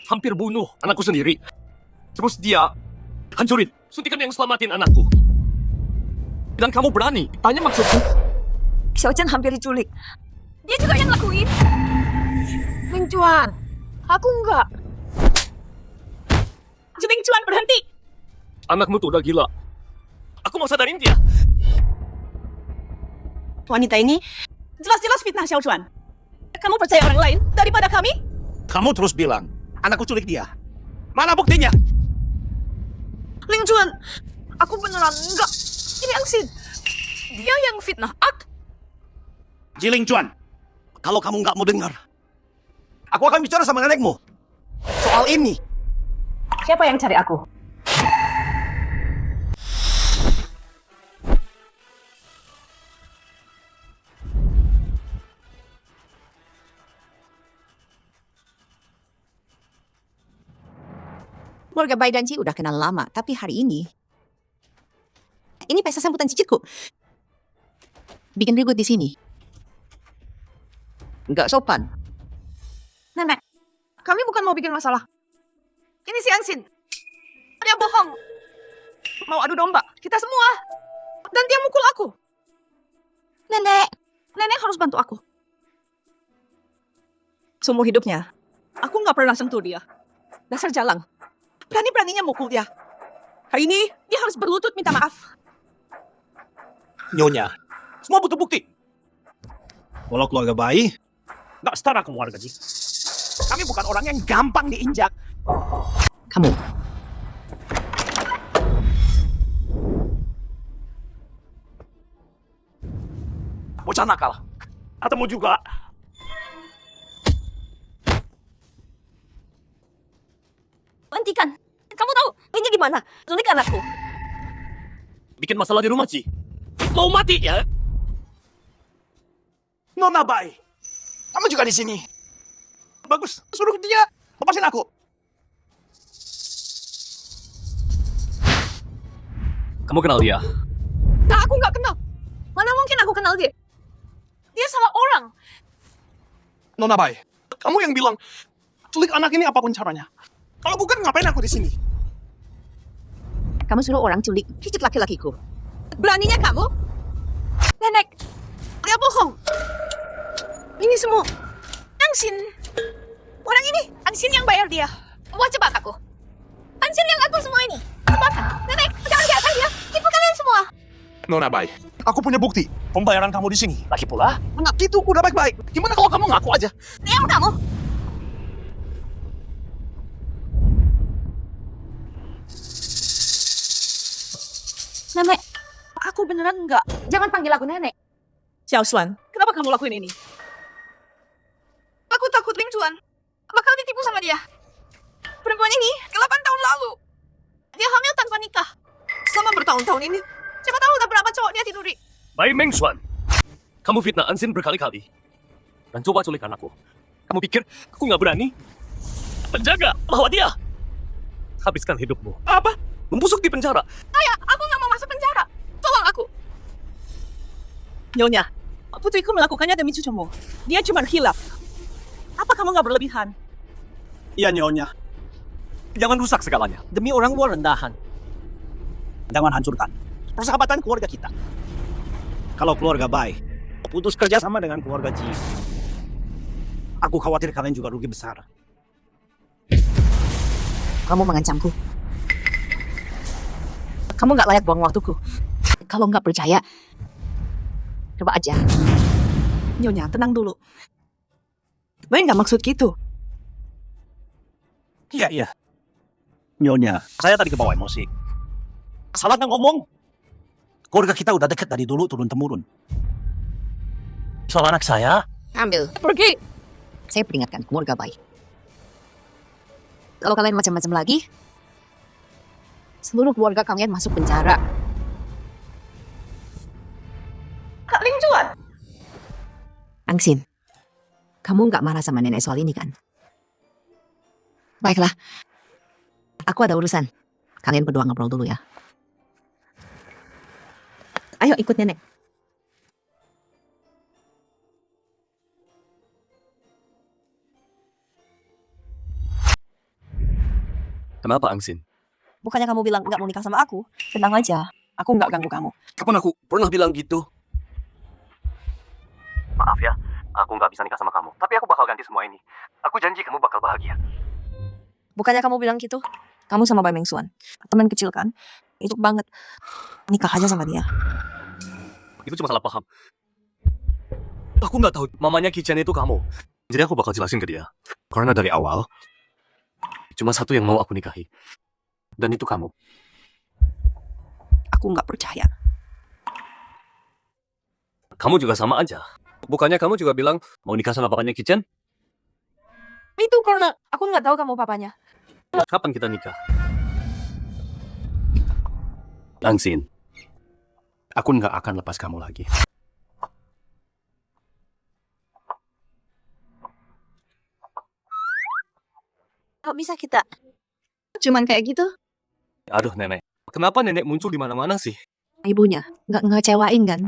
Hampir bunuh anakku sendiri. Terus dia hancurin suntikan yang selamatin anakku. Dan kamu berani tanya maksudku? Xiaochen hampir diculik. Dia juga yang lakuin. Ling Chuan, aku enggak. Ling Chuan, berhenti. Anakmu tuh udah gila. Aku mau sadarin dia. Wanita ini jelas-jelas fitnah Xiao Chuan. Kamu percaya orang lain daripada kami? Kamu terus bilang, anakku culik dia. Mana buktinya? Ling Chuan, aku beneran enggak. Ini Ansin. Dia yang fitnah aku. Jiling Chuan, kalau kamu nggak mau dengar, aku akan bicara sama nenekmu soal ini. Siapa yang cari aku? Keluarga Bai dan Ji udah kenal lama, tapi hari ini pesta sambutan cicitku. Bikin ribut di sini. Nggak sopan. Nenek, kami bukan mau bikin masalah. Ini si Ansin. Dia bohong. Mau adu domba, kita semua. Dan dia mukul aku. Nenek harus bantu aku. Seumur hidupnya, aku nggak pernah sentuh dia. Dasar jalang. Berani-beraninya mukul dia. Hari ini, dia harus berlutut minta maaf. Nyonya, semua butuh bukti. Kalau keluarga Bai, nggak setara keluarga Ji. Kami bukan orang yang gampang diinjak. Kamu. Bocah nakal. Atau juga. Hentikan. Kamu tahu ini gimana? Culik anakku. Bikin masalah di rumah, Ci. Mau mati ya? Nona Bai, kamu juga di sini. Bagus, suruh dia lepasin aku. Kamu kenal dia? Nah, aku nggak kenal. Mana mungkin aku kenal dia? Dia salah orang. Nona Bai, kamu yang bilang culik anak ini apapun caranya. Kalau bukan ngapain aku di sini? Kamu suruh orang culik cicit laki-lakiku. Beraninya kamu? Nenek, dia bohong. Ini semua Ansin. Orang ini Ansin yang bayar dia. Buat jebak aku. Ansin yang atur semua ini. Jebakan. Nenek, jangan biarkan dia. Tipu kalian semua. Nona Bai, aku punya bukti. Pembayaran kamu di sini. Lagi pula? Anak itu udah baik-baik. Gimana kalau kamu ngaku aja? Diam kamu. Nenek, aku beneran enggak. Jangan panggil aku nenek. Xiao Xuan, kenapa kamu lakuin ini? Aku takut Ling Chuan bakal ditipu sama dia. Perempuan ini 8 tahun lalu. Dia hamil tanpa nikah. Selama bertahun-tahun ini, siapa tahu udah berapa cowok dia tiduri. Bai Mengshuan, kamu fitnah Ansin berkali-kali. Dan coba culik anakku. Kamu pikir aku nggak berani? Penjaga, bawa dia. Habiskan hidupmu. Apa? Membusuk di penjara. Ayah, aku nggak mau masuk penjara. Tolong aku. Nyonya, putriku melakukannya demi cucumu. Dia cuma hilaf. Apa kamu nggak berlebihan? Iya, Nyonya. Jangan rusak segalanya. Demi orang luar rendahan. Jangan hancurkan persahabatan keluarga kita. Kalau keluarga Bai putus kerja sama dengan keluarga Ji, aku khawatir kalian juga rugi besar. Kamu mengancamku. Kamu nggak layak buang waktuku. Kalau nggak percaya, coba aja. Nyonya, tenang dulu. Bai nggak maksud gitu. Iya. Nyonya, saya tadi kebawa emosi. Salah nggak ngomong. Keluarga kita udah dekat dari dulu turun-temurun. Soal anak saya? Ambil. Pergi. Saya peringatkan keluarga baik. Kalau kalian macam-macam lagi, seluruh keluarga kalian masuk penjara. Kak Ling Juan. Angsin, kamu nggak marah sama nenek soal ini kan? Baiklah, aku ada urusan. Kalian berdua ngobrol dulu ya. Ayo ikut nenek. Kenapa, Angsin? Bukannya kamu bilang nggak mau nikah sama aku? Tenang aja, aku nggak ganggu kamu. Kapan aku pernah bilang gitu? Maaf ya, aku nggak bisa nikah sama kamu. Tapi aku bakal ganti semua ini. Aku janji kamu bakal bahagia. Bukannya kamu bilang gitu? Kamu sama Bai Meng Xuan, teman kecil kan? Itu banget. Nikah aja sama dia. Itu cuma salah paham. Aku nggak tahu mamanya Kichen itu kamu. Jadi aku bakal jelasin ke dia. Karena dari awal, cuma satu yang mau aku nikahi. Dan itu kamu. Aku nggak percaya. Kamu juga sama aja. Bukannya kamu juga bilang mau nikah sama papanya Kichen? Itu karena aku nggak tahu kamu papanya. Kapan kita nikah? Angsin, aku nggak akan lepas kamu lagi. Kok bisa kita cuman kayak gitu? Aduh, nenek. Kenapa nenek muncul di mana-mana sih? Ibunya nggak ngecewain kan?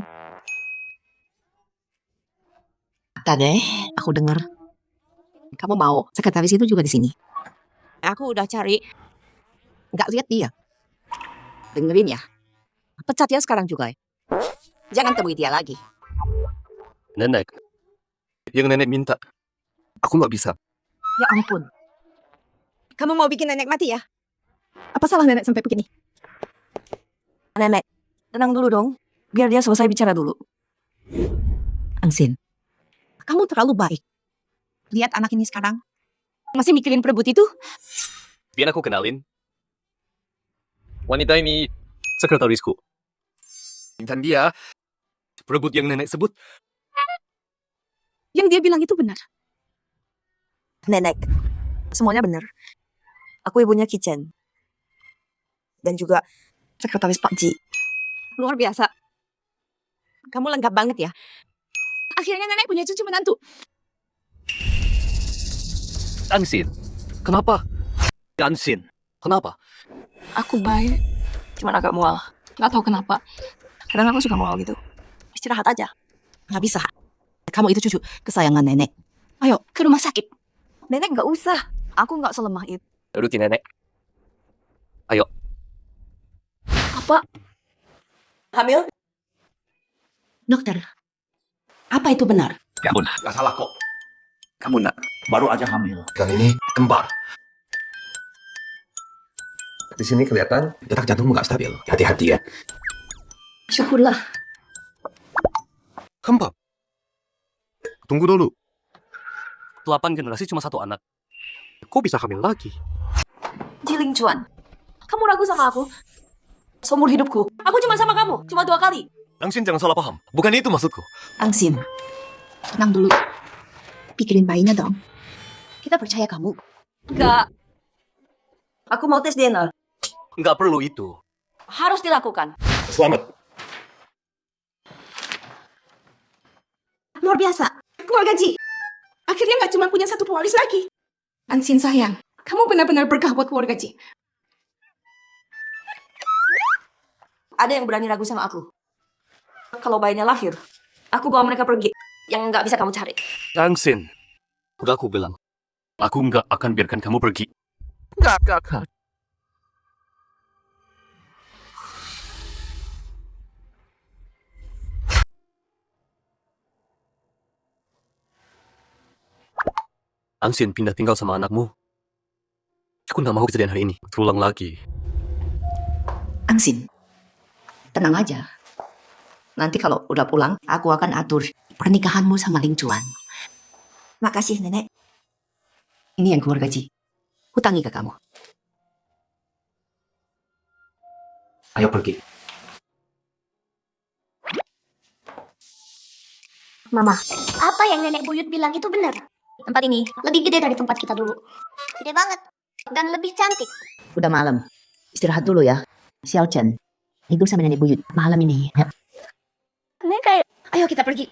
Tadi aku dengar kamu mau sekretaris itu juga di sini. Aku udah cari. Nggak lihat dia. Dengerin ya. Pecat ya sekarang juga. Jangan temui dia lagi. Nenek. Yang nenek minta. Aku nggak bisa. Ya ampun. Kamu mau bikin nenek mati ya? Apa salah nenek sampai begini? Nenek, tenang dulu dong. Biar dia selesai bicara dulu. Angsin, kamu terlalu baik. Lihat anak ini sekarang. Masih mikirin perebut itu? Biar aku kenalin. Wanita ini sekretarisku. Dan dia perebut yang nenek sebut. Yang dia bilang itu benar. Nenek, semuanya benar. Aku ibunya Kichen. Dan juga sekretaris Pak Ji. Luar biasa. Kamu lengkap banget ya. Akhirnya nenek punya cucu menantu. Angsin. Kenapa? Angsin. Kenapa? Aku baik. Cuman agak mual. Gak tahu kenapa. Kadang aku suka mual gitu. Istirahat aja. Nggak bisa. Kamu itu cucu kesayangan nenek. Ayo ke rumah sakit. Nenek gak usah. Aku gak selemah itu. Turutin nenek. Ayo. Apa? Hamil? Dokter, apa itu benar? Ya ampun, gak salah kok. Kamu nak baru aja hamil. Dan ini kembar. Di sini kelihatan detak jantungmu nggak stabil. Hati-hati ya. Syukurlah. Kembar. Tunggu dulu. 8 generasi cuma satu anak. Kok bisa hamil lagi? Jiling Chuan. Kamu ragu sama aku? Seumur hidupku. Aku cuma sama kamu. Cuma 2 kali. Angsin jangan salah paham. Bukan itu maksudku. Angsin, tenang dulu. Pikirin bayinya dong. Kita percaya kamu. Enggak. Aku mau tes DNA. Nggak perlu itu. Harus dilakukan. Selamat. Luar biasa. Keluarga Ji. Akhirnya nggak cuma punya satu pewaris lagi. Angsin sayang, kamu benar-benar berkah buat keluarga Ji. Ada yang berani ragu sama aku. Kalau bayinya lahir, aku bawa mereka pergi. Yang nggak bisa kamu cari. Angsin. Udah aku bilang. Aku nggak akan biarkan kamu pergi. Nggak. Angsin pindah tinggal sama anakmu. Aku nggak mau kejadian hari ini terulang lagi. Angsin, tenang aja. Nanti kalau udah pulang, aku akan atur pernikahanmu sama Ling Chuan. Makasih, Nenek. Ini yang keluarga Ji. Hutangi ke kamu. Ayo pergi. Mama, apa yang nenek buyut bilang itu benar. Tempat ini lebih gede dari tempat kita dulu. Gede banget. Dan lebih cantik. Udah malam. Istirahat dulu ya. Xiao Chen, tidur sama nenek buyut malam ini. Ya. Nenek kayak... Ayo kita pergi.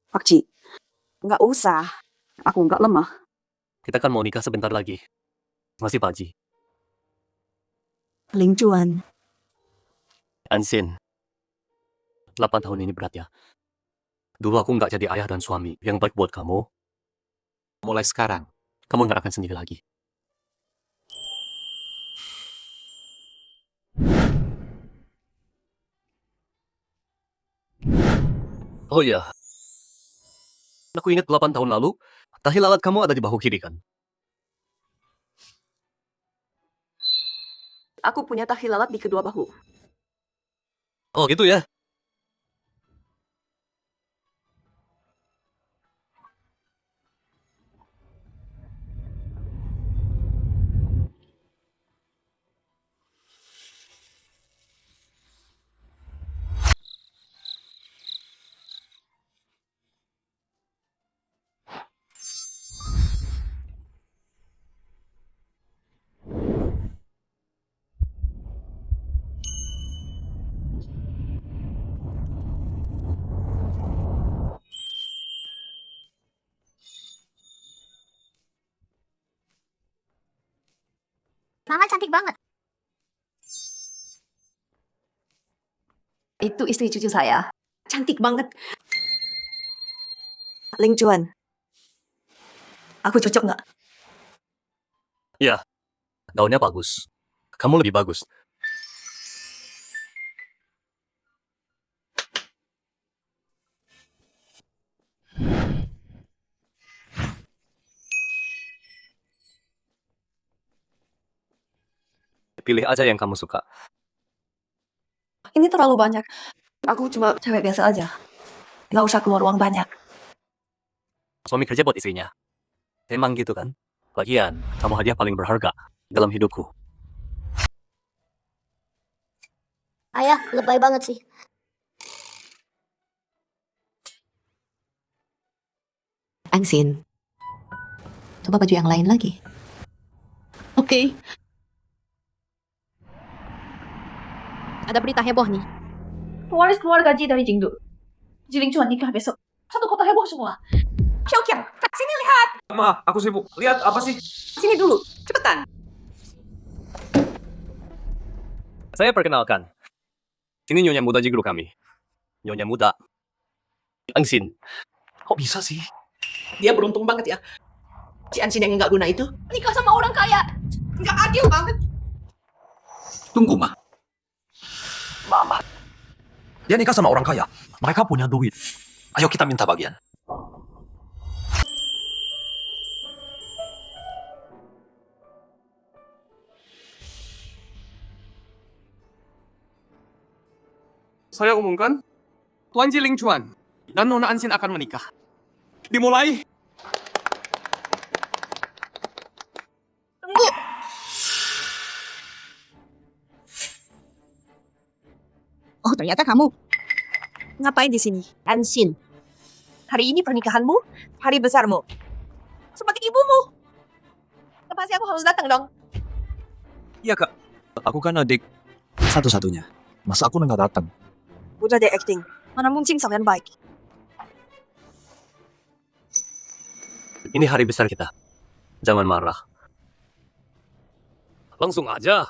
Pakci, nggak usah. Aku nggak lemah. Kita kan mau nikah sebentar lagi. Masih Pak Haji. Ling Chuan, Ansin. 8 tahun ini berat ya. Dulu aku nggak jadi ayah dan suami yang baik buat kamu. Mulai sekarang, kamu nggak akan sendiri lagi. Oh iya. Aku ingat 8 tahun lalu, tahi lalat kamu ada di bahu kiri kan? Aku punya tahi lalat di kedua bahu. Oh gitu ya? Mama cantik banget. itu istri cucu saya. Cantik banget. Ling Chuan, aku cocok nggak? Ya, daunnya bagus. Kamu lebih bagus. Pilih aja yang kamu suka. Ini terlalu banyak. Aku cuma cewek biasa aja. Nggak usah keluar uang banyak. Suami kerja buat istrinya. Emang gitu kan? Lagian, kamu hadiah paling berharga dalam hidupku. Ayah, lebay banget sih. Ansin, coba baju yang lain lagi. Oke. Ada berita heboh nih. Pewaris keluar gaji dari Jingdu. Jiling Chuan nikah besok. Satu kota heboh semua. Xiaoqiang, sini lihat. Ma, aku sibuk. Lihat apa sih? Sini dulu, cepetan. Saya perkenalkan. Ini nyonya muda di grup kami. Nyonya muda. Angsin. Kok bisa sih? Dia beruntung banget ya. Si Ansin yang nggak guna itu nikah sama orang kaya. Nggak adil banget. Tunggu, Ma. Mama. Dia nikah sama orang kaya. Mereka punya duit. Ayo kita minta bagian. Saya umumkan, Tuan Jiling Chuan dan Nona Ansin akan menikah. Dimulai. Oh, ternyata kamu. Ngapain di sini? Ansin, Hari ini pernikahanmu, hari besarmu. Seperti ibumu. Pasti aku harus datang dong. Iya, Kak. Aku kan adik satu-satunya. Masa aku nggak datang? Udah deh acting. Mana mungkin sampean baik. Ini hari besar kita. Jangan marah. Langsung aja.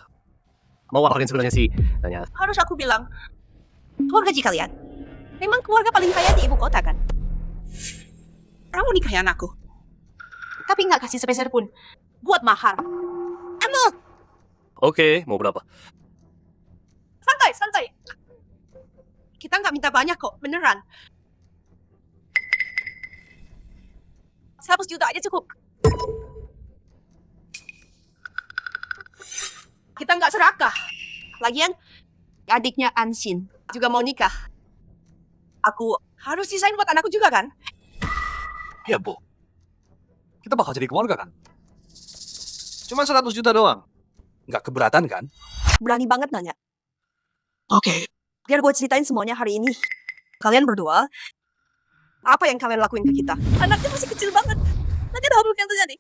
Mau apain sebenarnya sih? Tanya. Harus aku bilang, keluarga gaji kalian. Memang keluarga paling kaya di ibu kota kan? Kamu nikahin anakku. Tapi nggak kasih sepeser pun. Buat mahar. Oke, mau berapa? Santai, santai. Kita nggak minta banyak kok, beneran. 100 juta aja cukup. Kita nggak serakah. Lagian, adiknya Ansin juga mau nikah. Aku harus sisain buat anakku juga kan? Iya, Bu. Kita bakal jadi keluarga kan? Cuma 100 juta doang. Nggak keberatan kan? Berani banget nanya. Oke. Biar gue ceritain semuanya hari ini. Kalian berdua, apa yang kalian lakuin ke kita? Anaknya masih kecil banget. Nanti ada hal yang terjadi.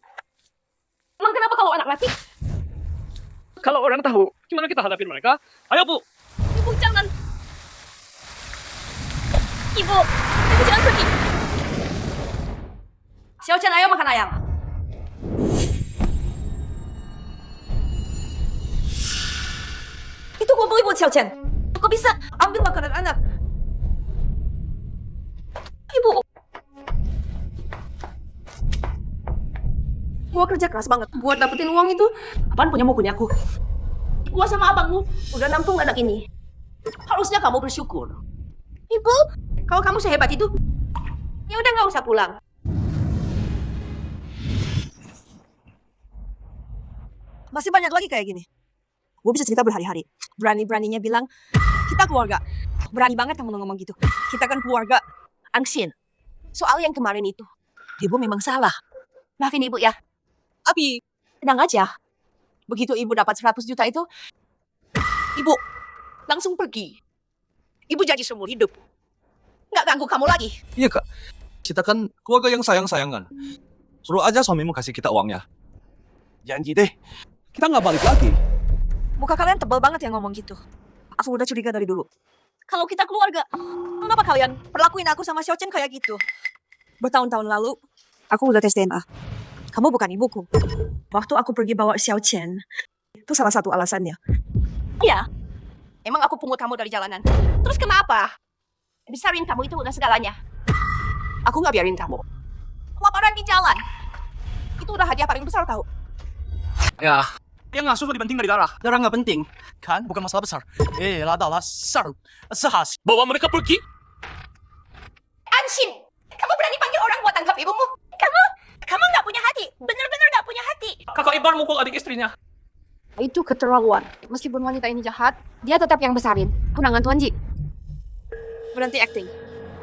Emang kenapa kalau anak laki? Kalau orang tahu, gimana kita hadapin mereka? Ayo, Bu. Ibu jangan. Ibu jangan pergi. Xiao Chen, ayo makan ayam. Itu gue beli buat Xiao Chen. Kok bisa ambil makanan anak? Ibu. Gue kerja keras banget buat dapetin uang itu. Apaan punyamu punyaku? Gua sama abangmu udah nampung anak ini. Harusnya kamu bersyukur. Ibu. Kalau kamu sehebat itu, ya udah nggak usah pulang. Masih banyak lagi kayak gini. Gue bisa cerita berhari-hari. Berani-beraninya bilang, kita keluarga. Berani banget kamu ngomong gitu. Kita kan keluarga. Angsin, soal yang kemarin itu, ibu memang salah. Maafin ibu ya. Abi, Tenang aja. Begitu ibu dapat 100 juta itu, ibu langsung pergi. Ibu jadi seumur hidup. Nggak ganggu kamu lagi. Iya kak, kita kan keluarga yang sayang-sayangan. Suruh aja suamimu kasih kita uangnya. Janji deh. Kita nggak balik lagi. muka kalian tebal banget yang ngomong gitu. Aku udah curiga dari dulu. Kalau kita keluarga, kenapa kalian perlakuin aku sama Xiao Chen kayak gitu? Bertahun-tahun lalu, aku udah tes DNA. Kamu bukan ibuku. Waktu aku pergi bawa Xiao Chen, itu salah satu alasannya. Iya. Emang aku pungut kamu dari jalanan. Terus kenapa? Besarin kamu itu udah segalanya. Aku nggak biarin kamu. Kelaparan di jalan. Itu udah hadiah paling besar tahu. Ya, yang nggak suka dibanting dari darah. Darah nggak penting. Kan, bukan masalah besar. Adalah besar. Sehas. Bawa mereka pergi. Anshin, kamu berani panggil orang buat tangkap ibumu? Kamu nggak punya hati. Bener-bener nggak punya hati. Kakak Ibar mukul adik istrinya. Itu keterlaluan. Meskipun wanita ini jahat, dia tetap yang besarin. Tunangan Tuan Ji. Berhenti acting.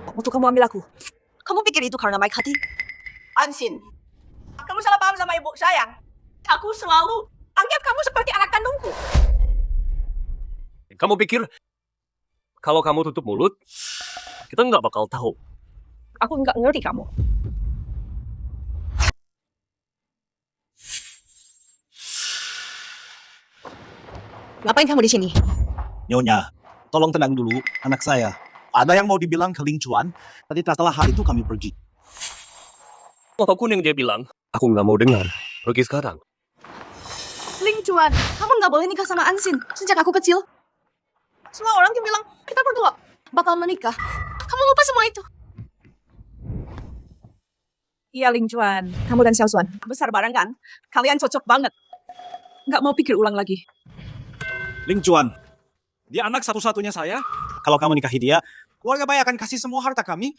Waktu kamu ambil aku, kamu pikir itu karena baik hati? Anshin, kamu salah paham sama ibu sayang. Aku selalu anggap kamu seperti anak kandungku. Kamu pikir kalau kamu tutup mulut, kita nggak bakal tahu. Aku nggak ngerti kamu. Ngapain kamu di sini? Nyonya, tolong tenang dulu, anak saya. Ada yang mau dibilang ke Ling Chuan, tadi setelah hal itu kami pergi. Apapun yang dia bilang, aku nggak mau dengar. Pergi sekarang. Ling Chuan, kamu nggak boleh nikah sama Ansin sejak aku kecil. Semua orang yang bilang kita berdua bakal menikah. Kamu lupa semua itu. Iya, Ling Chuan. Kamu dan Xiao Xuan. Besar bareng kan? Kalian cocok banget. Nggak mau pikir ulang lagi. Ling Chuan, dia anak satu-satunya saya. Kalau kamu nikahi dia, keluarga Bai akan kasih semua harta kami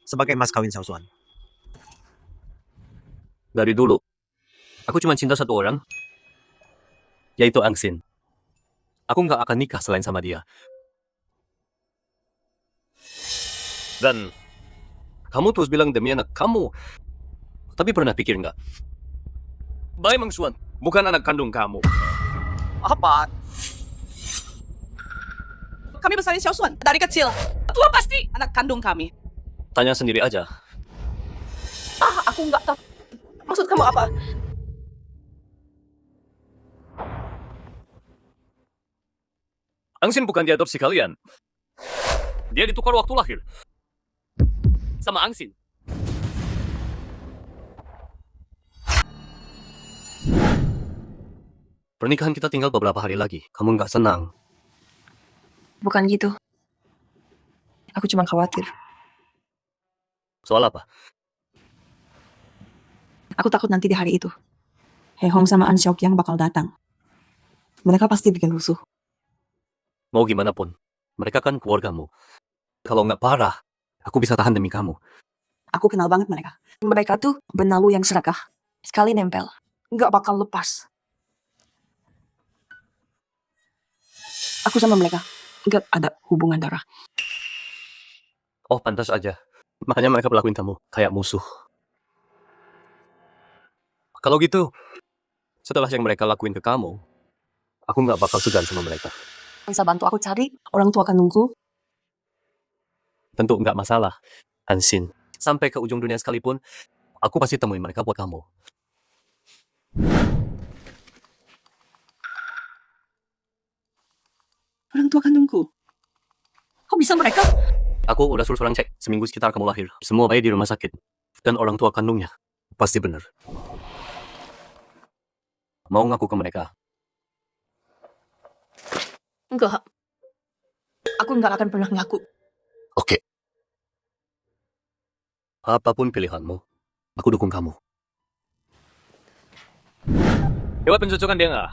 sebagai mas kawin Xiao Xuan. Dari dulu, aku cuma cinta satu orang, yaitu Angsin. Aku nggak akan nikah selain sama dia. Dan kamu terus bilang demi anak kamu. Tapi pernah pikir nggak? Bai Mengxuan bukan anak kandung kamu. Apa? Kami besarin Xiao Xuan dari kecil. Tua pasti anak kandung kami. Tanya sendiri aja. Aku nggak tahu. Maksud kamu apa? Angsin bukan diadopsi kalian. Dia ditukar waktu lahir. Sama Angsin. Pernikahan kita tinggal beberapa hari lagi. Kamu nggak senang. Bukan gitu. Aku cuma khawatir. Soal apa? Aku takut nanti di hari itu, He Hong sama An Xiao Qiang bakal datang. Mereka pasti bikin rusuh. Mau gimana pun, mereka kan keluargamu. Kalau nggak parah, aku bisa tahan demi kamu. Aku kenal banget mereka. Mereka tuh benalu yang serakah. Sekali nempel, nggak bakal lepas. Aku sama mereka nggak ada hubungan darah. Oh, pantas aja. Makanya mereka perlakuin kamu kayak musuh. Kalau gitu, Setelah yang mereka lakuin ke kamu, aku nggak bakal segan sama mereka. Bisa bantu aku cari orang tua kandungku? Tentu nggak masalah, Ansin. Sampai ke ujung dunia sekalipun, aku pasti temuin mereka buat kamu. Orang tua kandungku? Kok bisa mereka? Aku udah suruh orang cek seminggu sekitar kamu lahir. Semua bayi di rumah sakit. Dan orang tua kandungnya pasti benar. Mau ngaku ke mereka? Enggak. Aku nggak akan pernah ngaku. Oke. Apapun pilihanmu, aku dukung kamu. Lewat pencocokan dia nggak?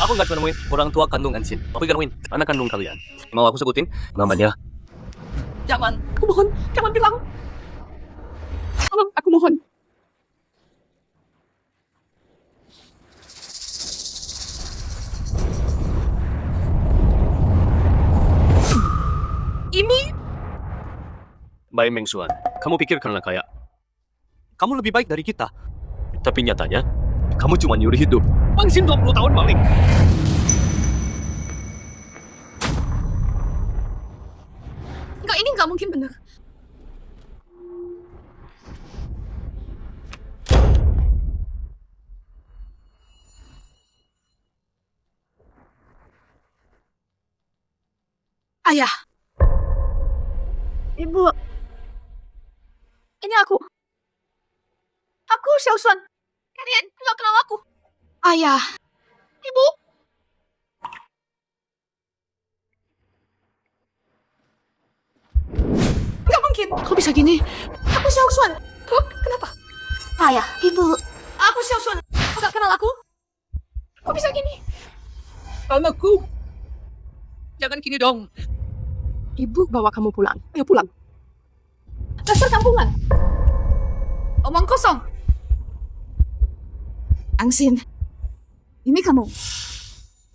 Aku nggak cuma nemuin orang tua kandung Ansin. Aku juga nemuin anak kandung kalian. Mau aku sebutin namanya? Jangan. Aku mohon. Jangan bilang. Tolong, aku mohon. Ini Bai Meng Xuan, kamu pikir karena kaya kamu lebih baik dari kita. Tapi nyatanya, kamu cuma nyuri hidup. Bangsin 20 tahun maling. Enggak, ini nggak mungkin bener. Ayah. Ibu. Ini aku. Aku Xiaoshuan. Kalian nggak kenal aku. Ayah. Ibu. Nggak mungkin. Kok bisa gini? Aku Xiaoshuan. Kok? Kenapa? Ayah. Ibu. Aku Xiaoshuan. Kok nggak kenal aku? Kok bisa gini? anakku. Jangan gini dong. Ibu bawa kamu pulang. Ayo pulang. Dasar kampungan. Omong kosong. Angsin. Ini kamu.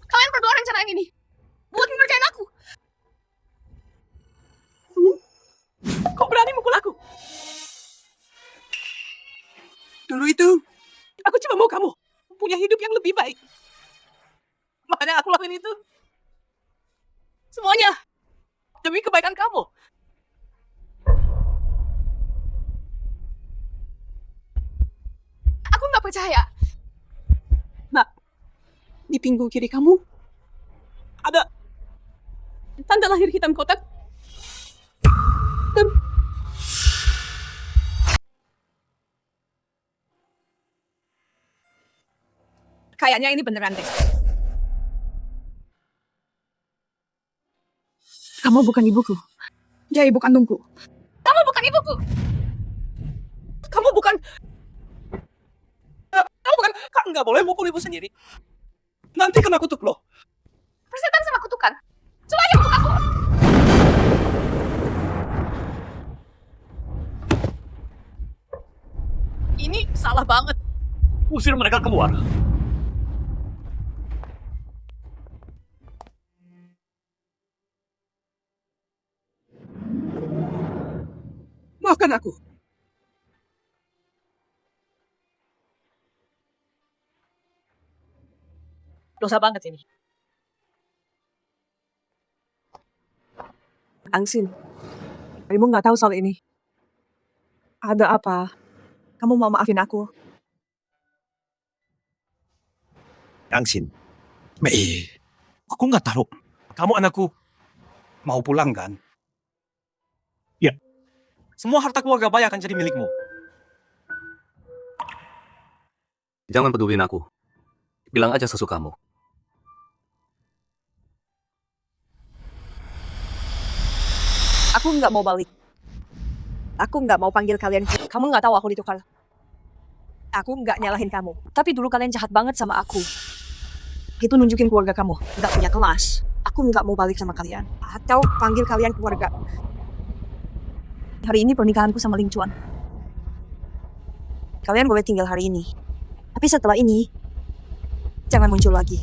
Kalian berdua rencanain ini. Buat ngerjain aku. Kok berani mukul aku? Dulu itu, aku cuma mau kamu punya hidup yang lebih baik. Makanya aku lakuin itu. Semuanya demi kebaikan kamu. Aku nggak percaya. Nak, di pinggul kiri kamu ada tanda lahir hitam kotak. Dan kayaknya ini beneran deh. Kamu bukan ibuku. Dia ibu kandungku. Kamu bukan ibuku. Kamu bukan... Kamu bukan... Kak, nggak boleh mukul ibu sendiri. Nanti kena kutuk loh. Persetan sama kutukan. Semuanya untuk aku. Ini salah banget. Usir mereka keluar. Maafkan aku. Dosa banget ini. Angsin, kamu nggak tahu soal ini. Ada apa? Kamu mau maafin aku? Angsin. Mei, aku nggak tahu. Kamu anakku. Mau pulang kan? Ya. Semua harta keluarga Bay akan jadi milikmu. Jangan pedulin aku. Bilang aja sesukamu. Aku nggak mau balik. Aku nggak mau panggil kalian. Kamu nggak tahu aku ditukar. Aku nggak nyalahin kamu. Tapi dulu kalian jahat banget sama aku. Itu nunjukin keluarga kamu. Nggak punya kelas. Aku nggak mau balik sama kalian. Atau panggil kalian keluarga. Hari ini pernikahanku sama Ling Chuan. Kalian boleh tinggal hari ini. Tapi setelah ini, jangan muncul lagi.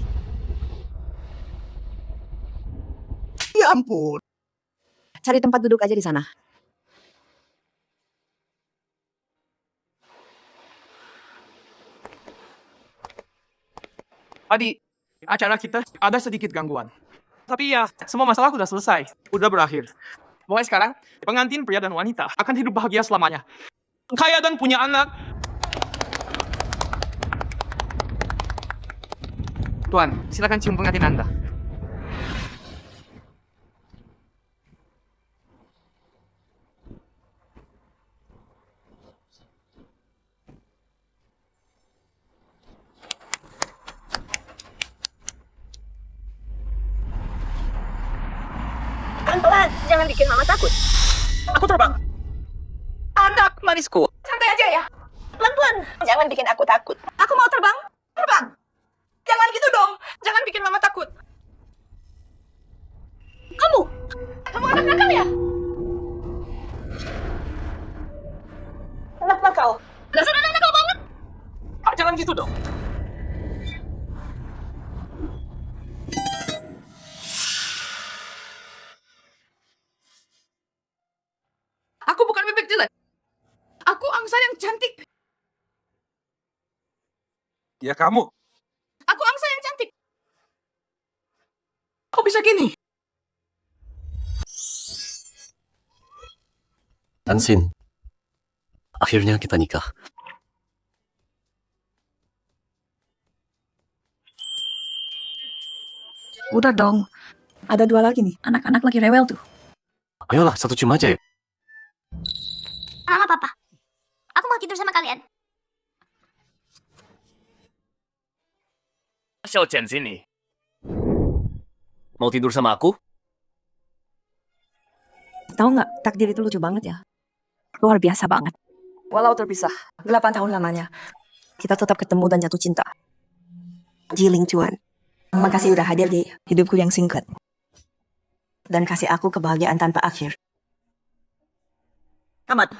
Ya ampun. Cari tempat duduk aja di sana. Tadi, acara kita ada sedikit gangguan. Tapi ya, semua masalah udah selesai. Udah berakhir. Pokoknya sekarang, pengantin pria dan wanita akan hidup bahagia selamanya. Kaya dan punya anak. Tuan, silakan cium pengantin Anda. Pelan-pelan, jangan bikin mama takut. Aku terbang. Anak manisku. Santai aja ya. Pelan-pelan, jangan bikin aku takut. Aku mau terbang. Terbang. Jangan gitu dong. Jangan bikin mama takut. Kamu anak nakal ya? Anak nakal. Dasar anak nakal banget. Jangan gitu dong. Aku bukan bebek jelek. Aku angsa yang cantik. Ya kamu. Aku angsa yang cantik. Kok bisa gini? Ansin, akhirnya kita nikah. Udah dong. Ada 2 lagi nih. Anak-anak lagi rewel tuh. Ayolah, satu cium aja ya. Mama, papa. Aku mau tidur sama kalian. Xiao Chen sini. Mau tidur sama aku? Tahu nggak, takdir itu lucu banget ya. Luar biasa banget. Walau terpisah 8 tahun lamanya, kita tetap ketemu dan jatuh cinta. Jiling Chuan. Makasih udah hadir di hidupku yang singkat. Dan kasih aku kebahagiaan tanpa akhir. Tamat.